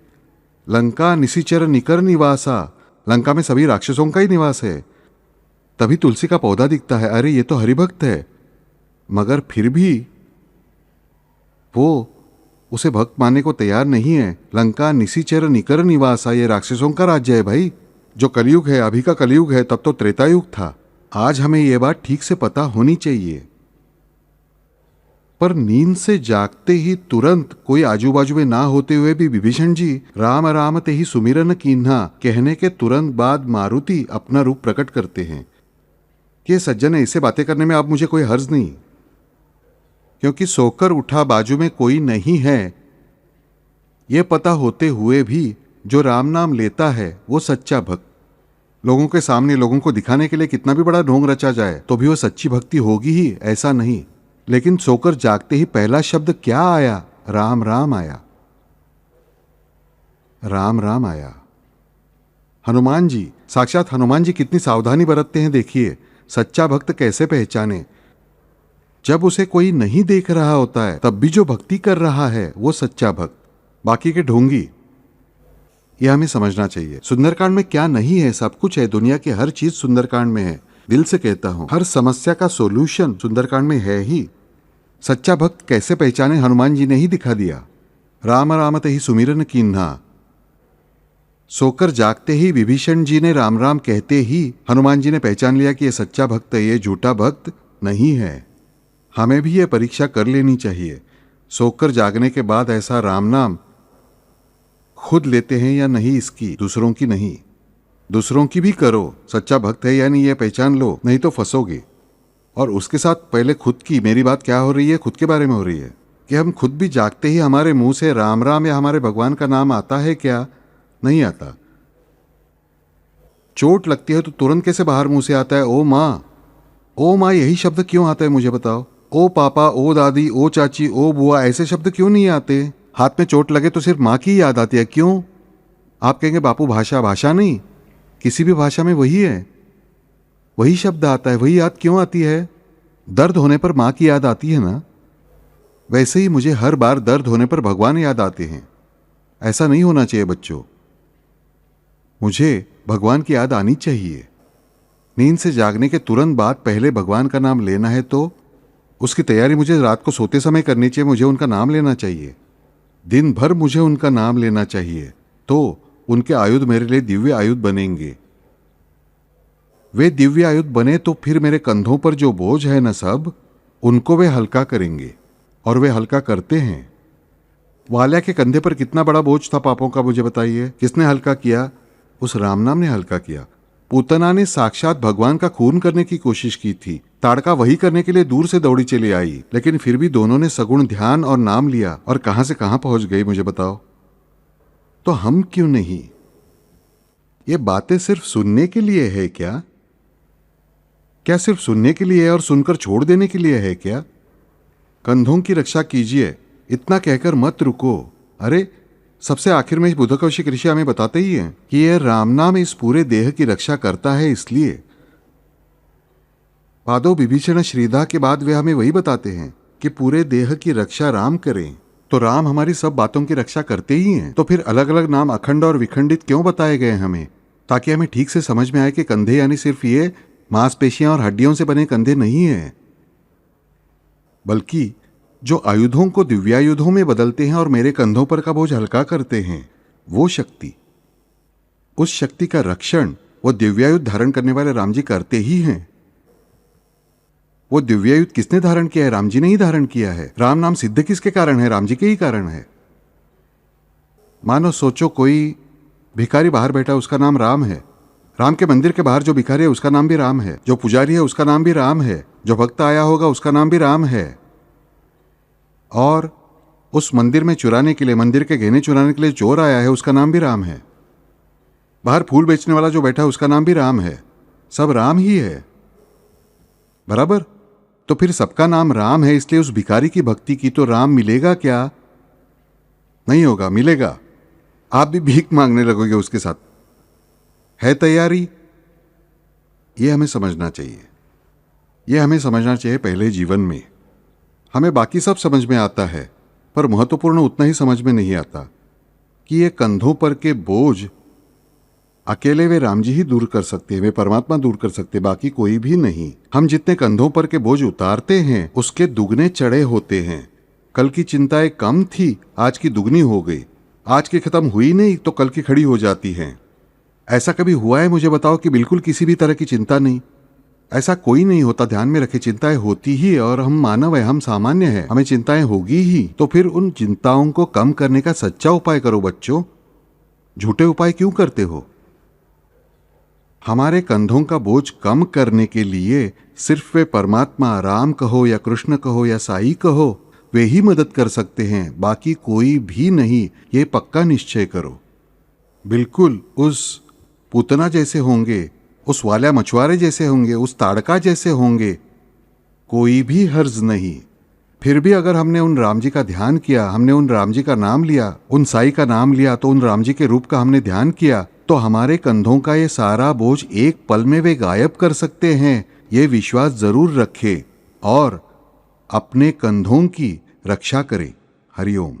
लंका निशिचर निकर निवासा, लंका में सभी राक्षसों का ही निवास है। तभी तुलसी का पौधा दिखता है। अरे ये तो हरिभक्त है, मगर फिर भी वो उसे भक्त मानने को तैयार नहीं है। लंका निशिचर निकर निवासा, ये राक्षसों का राज्य है भाई। जो कलयुग है, अभी का कलयुग है, तब तो त्रेता युग था। आज हमें यह बात ठीक से पता होनी चाहिए। पर नींद से जागते ही तुरंत, कोई आजू बाजू में ना होते हुए भी विभीषण जी राम राम ते ही सुमिरन कीन्हा कहने के तुरंत बाद मारुति अपना रूप प्रकट करते हैं। कि सज्जन ऐसे बातें करने में अब मुझे कोई हर्ज नहीं, क्योंकि सोकर उठा बाजू में कोई नहीं है, यह पता होते हुए भी जो राम नाम लेता है वो सच्चा भक्त। लोगों के सामने, लोगों को दिखाने के लिए कितना भी बड़ा ढोंग रचा जाए तो भी वो सच्ची भक्ति होगी ही, ऐसा नहीं। लेकिन सोकर जागते ही पहला शब्द क्या आया? राम राम आया। राम राम आया। हनुमान जी, साक्षात हनुमान जी कितनी सावधानी बरतते हैं। देखिए सच्चा भक्त कैसे पहचाने। जब उसे कोई नहीं देख रहा होता है तब भी जो भक्ति कर रहा है वो सच्चा भक्त, बाकी के ढोंगी। यह हमें समझना चाहिए। सुंदरकांड में क्या नहीं है? सब कुछ है। दुनिया की हर चीज सुंदरकांड में है। दिल से कहता हूं, हर समस्या का सॉल्यूशन सुंदरकांड में है ही। सच्चा भक्त कैसे पहचाने? हनुमान जी ने ही दिखा दिया। राम राम ते ही सुमिरन कीन्हा। सोकर जागते ही विभीषण जी ने राम राम कहते ही हनुमान जी ने पहचान लिया कि यह सच्चा भक्त है, ये झूठा भक्त नहीं है। हमें भी यह परीक्षा कर लेनी चाहिए। सोकर जागने के बाद ऐसा राम नाम खुद लेते हैं या नहीं, इसकी, दूसरों की नहीं। दूसरों की भी करो, सच्चा भक्त है या नहीं यह पहचान लो, नहीं तो फंसोगे। और उसके साथ पहले खुद की, मेरी बात क्या हो रही है, खुद के बारे में हो रही है कि हम खुद भी जागते ही हमारे मुंह से राम राम या हमारे भगवान का नाम आता है क्या? नहीं आता। चोट लगती है तो तुरंत कैसे बाहर मुंह से आता है ओ माँ, ओ माँ, यही शब्द क्यों आता है मुझे बताओ? ओ पापा, ओ दादी, ओ चाची, ओ बुआ, ऐसे शब्द क्यों नहीं आते? हाथ में चोट लगे तो सिर्फ माँ की याद आती है, क्यों? आप कहेंगे बापू भाषा, भाषा नहीं, किसी भी भाषा में वही है, वही शब्द आता है, वही याद क्यों आती है? दर्द होने पर माँ की याद आती है ना, वैसे ही मुझे हर बार दर्द होने पर भगवान याद आते हैं। ऐसा नहीं होना चाहिए बच्चों, मुझे भगवान की याद आनी चाहिए। नींद से जागने के तुरंत बाद पहले भगवान का नाम लेना है तो उसकी तैयारी मुझे रात को सोते समय करनी चाहिए। मुझे उनका नाम लेना चाहिए, दिन भर मुझे उनका नाम लेना चाहिए, तो उनके आयुध मेरे लिए दिव्य आयुध बनेंगे। वे दिव्य आयुध बने तो फिर मेरे कंधों पर जो बोझ है न सब, उनको वे हल्का करेंगे, और वे हल्का करते हैं। वाल्या के कंधे पर कितना बड़ा बोझ था पापों का, मुझे बताइए। किसने हल्का किया? उस राम नाम ने हल्का किया। पूतना ने साक्षात भगवान का खून करने की कोशिश की थी, ताड़का वही करने के लिए दूर से दौड़ी चली आई, लेकिन फिर भी दोनों ने सगुण ध्यान और नाम लिया और कहां से कहां पहुंच गई, मुझे बताओ। तो हम क्यों नहीं? ये बातें सिर्फ सुनने के लिए है क्या? क्या सिर्फ सुनने के लिए है और सुनकर छोड़ देने के लिए है क्या? कंधों की रक्षा कीजिए, इतना कहकर मत रुको। अरे सबसे आखिर में बुद्धकौशिक ऋषि हमें बताते ही हैं कि यह राम नाम इस पूरे देह की रक्षा करता है। इसलिए पादो विभीषण श्रीधा के बाद वे हमें वही बताते हैं कि पूरे देह की रक्षा राम करें। तो राम हमारी सब बातों की रक्षा करते ही हैं। तो फिर अलग अलग नाम अखंड और विखंडित क्यों बताए गए हमें? ताकि हमें ठीक से समझ में आए कि कंधे यानी सिर्फ ये मांसपेशियां और हड्डियों से बने कंधे नहीं हैं, बल्कि जो आयुधों को दिव्यायुधों में बदलते हैं और मेरे कंधों पर का बोझ हल्का करते हैं, वो शक्ति, उस शक्ति का रक्षण वो दिव्यायुध धारण करने वाले राम जी करते ही हैं। वो दिव्यायुध किसने धारण किया है? राम जी ने ही धारण किया है। राम नाम सिद्ध किसके कारण है? राम जी के ही कारण है। मानो सोचो, कोई भिखारी बाहर बैठा, उसका नाम राम है। राम के मंदिर के बाहर जो भिखारी है उसका नाम भी राम है, जो पुजारी है उसका नाम भी राम है, जो भक्त आया होगा उसका नाम भी राम है, और उस मंदिर में चुराने के लिए, मंदिर के गहने चुराने के लिए चोर आया है, उसका नाम भी राम है। बाहर फूल बेचने वाला जो बैठा है उसका नाम भी राम है। सब राम ही है, बराबर। तो फिर सबका नाम राम है, इसलिए उस भिखारी की भक्ति की तो राम मिलेगा क्या? नहीं होगा। मिलेगा, आप भी भीख मांगने लगोगे उसके साथ। है तैयारी? ये हमें समझना चाहिए। ये हमें समझना चाहिए पहले जीवन में। हमें बाकी सब समझ में आता है, पर महत्वपूर्ण उतना ही समझ में नहीं आता कि ये कंधों पर के बोझ अकेले वे राम जी ही दूर कर सकते हैं, वे परमात्मा दूर कर सकते, बाकी कोई भी नहीं। हम जितने कंधों पर के बोझ उतारते हैं उसके दुगने चढ़े होते हैं। कल की चिंताएं कम थी, आज की दुगनी हो गई। आज की खत्म हुई नहीं तो कल की खड़ी हो जाती हैं। ऐसा कभी हुआ है, मुझे बताओ, कि बिल्कुल किसी भी तरह की चिंता नहीं? ऐसा कोई नहीं होता। ध्यान में रखे, चिंताएं होती ही है, और हम मानव है, हम सामान्य है, हमें चिंताएं होगी ही। तो फिर उन चिंताओं को कम करने का सच्चा उपाय करो बच्चों। झूठे उपाय क्यों करते हो? हमारे कंधों का बोझ कम करने के लिए सिर्फ वे परमात्मा, राम कहो या कृष्ण कहो या साई कहो, वे ही मदद कर सकते हैं, बाकी कोई भी नहीं। ये पक्का निश्चय करो। बिल्कुल उस पूतना जैसे होंगे, उस वाल्या मछुआरे जैसे होंगे, उस ताड़का जैसे होंगे, कोई भी हर्ज नहीं। फिर भी अगर हमने उन राम जी का ध्यान किया, हमने उन राम जी का नाम लिया, उन साई का नाम लिया, तो उन राम जी के रूप का हमने ध्यान किया, तो हमारे कंधों का ये सारा बोझ एक पल में वे गायब कर सकते हैं। ये विश्वास जरूर रखे और अपने कंधों की रक्षा करें। हरिओम।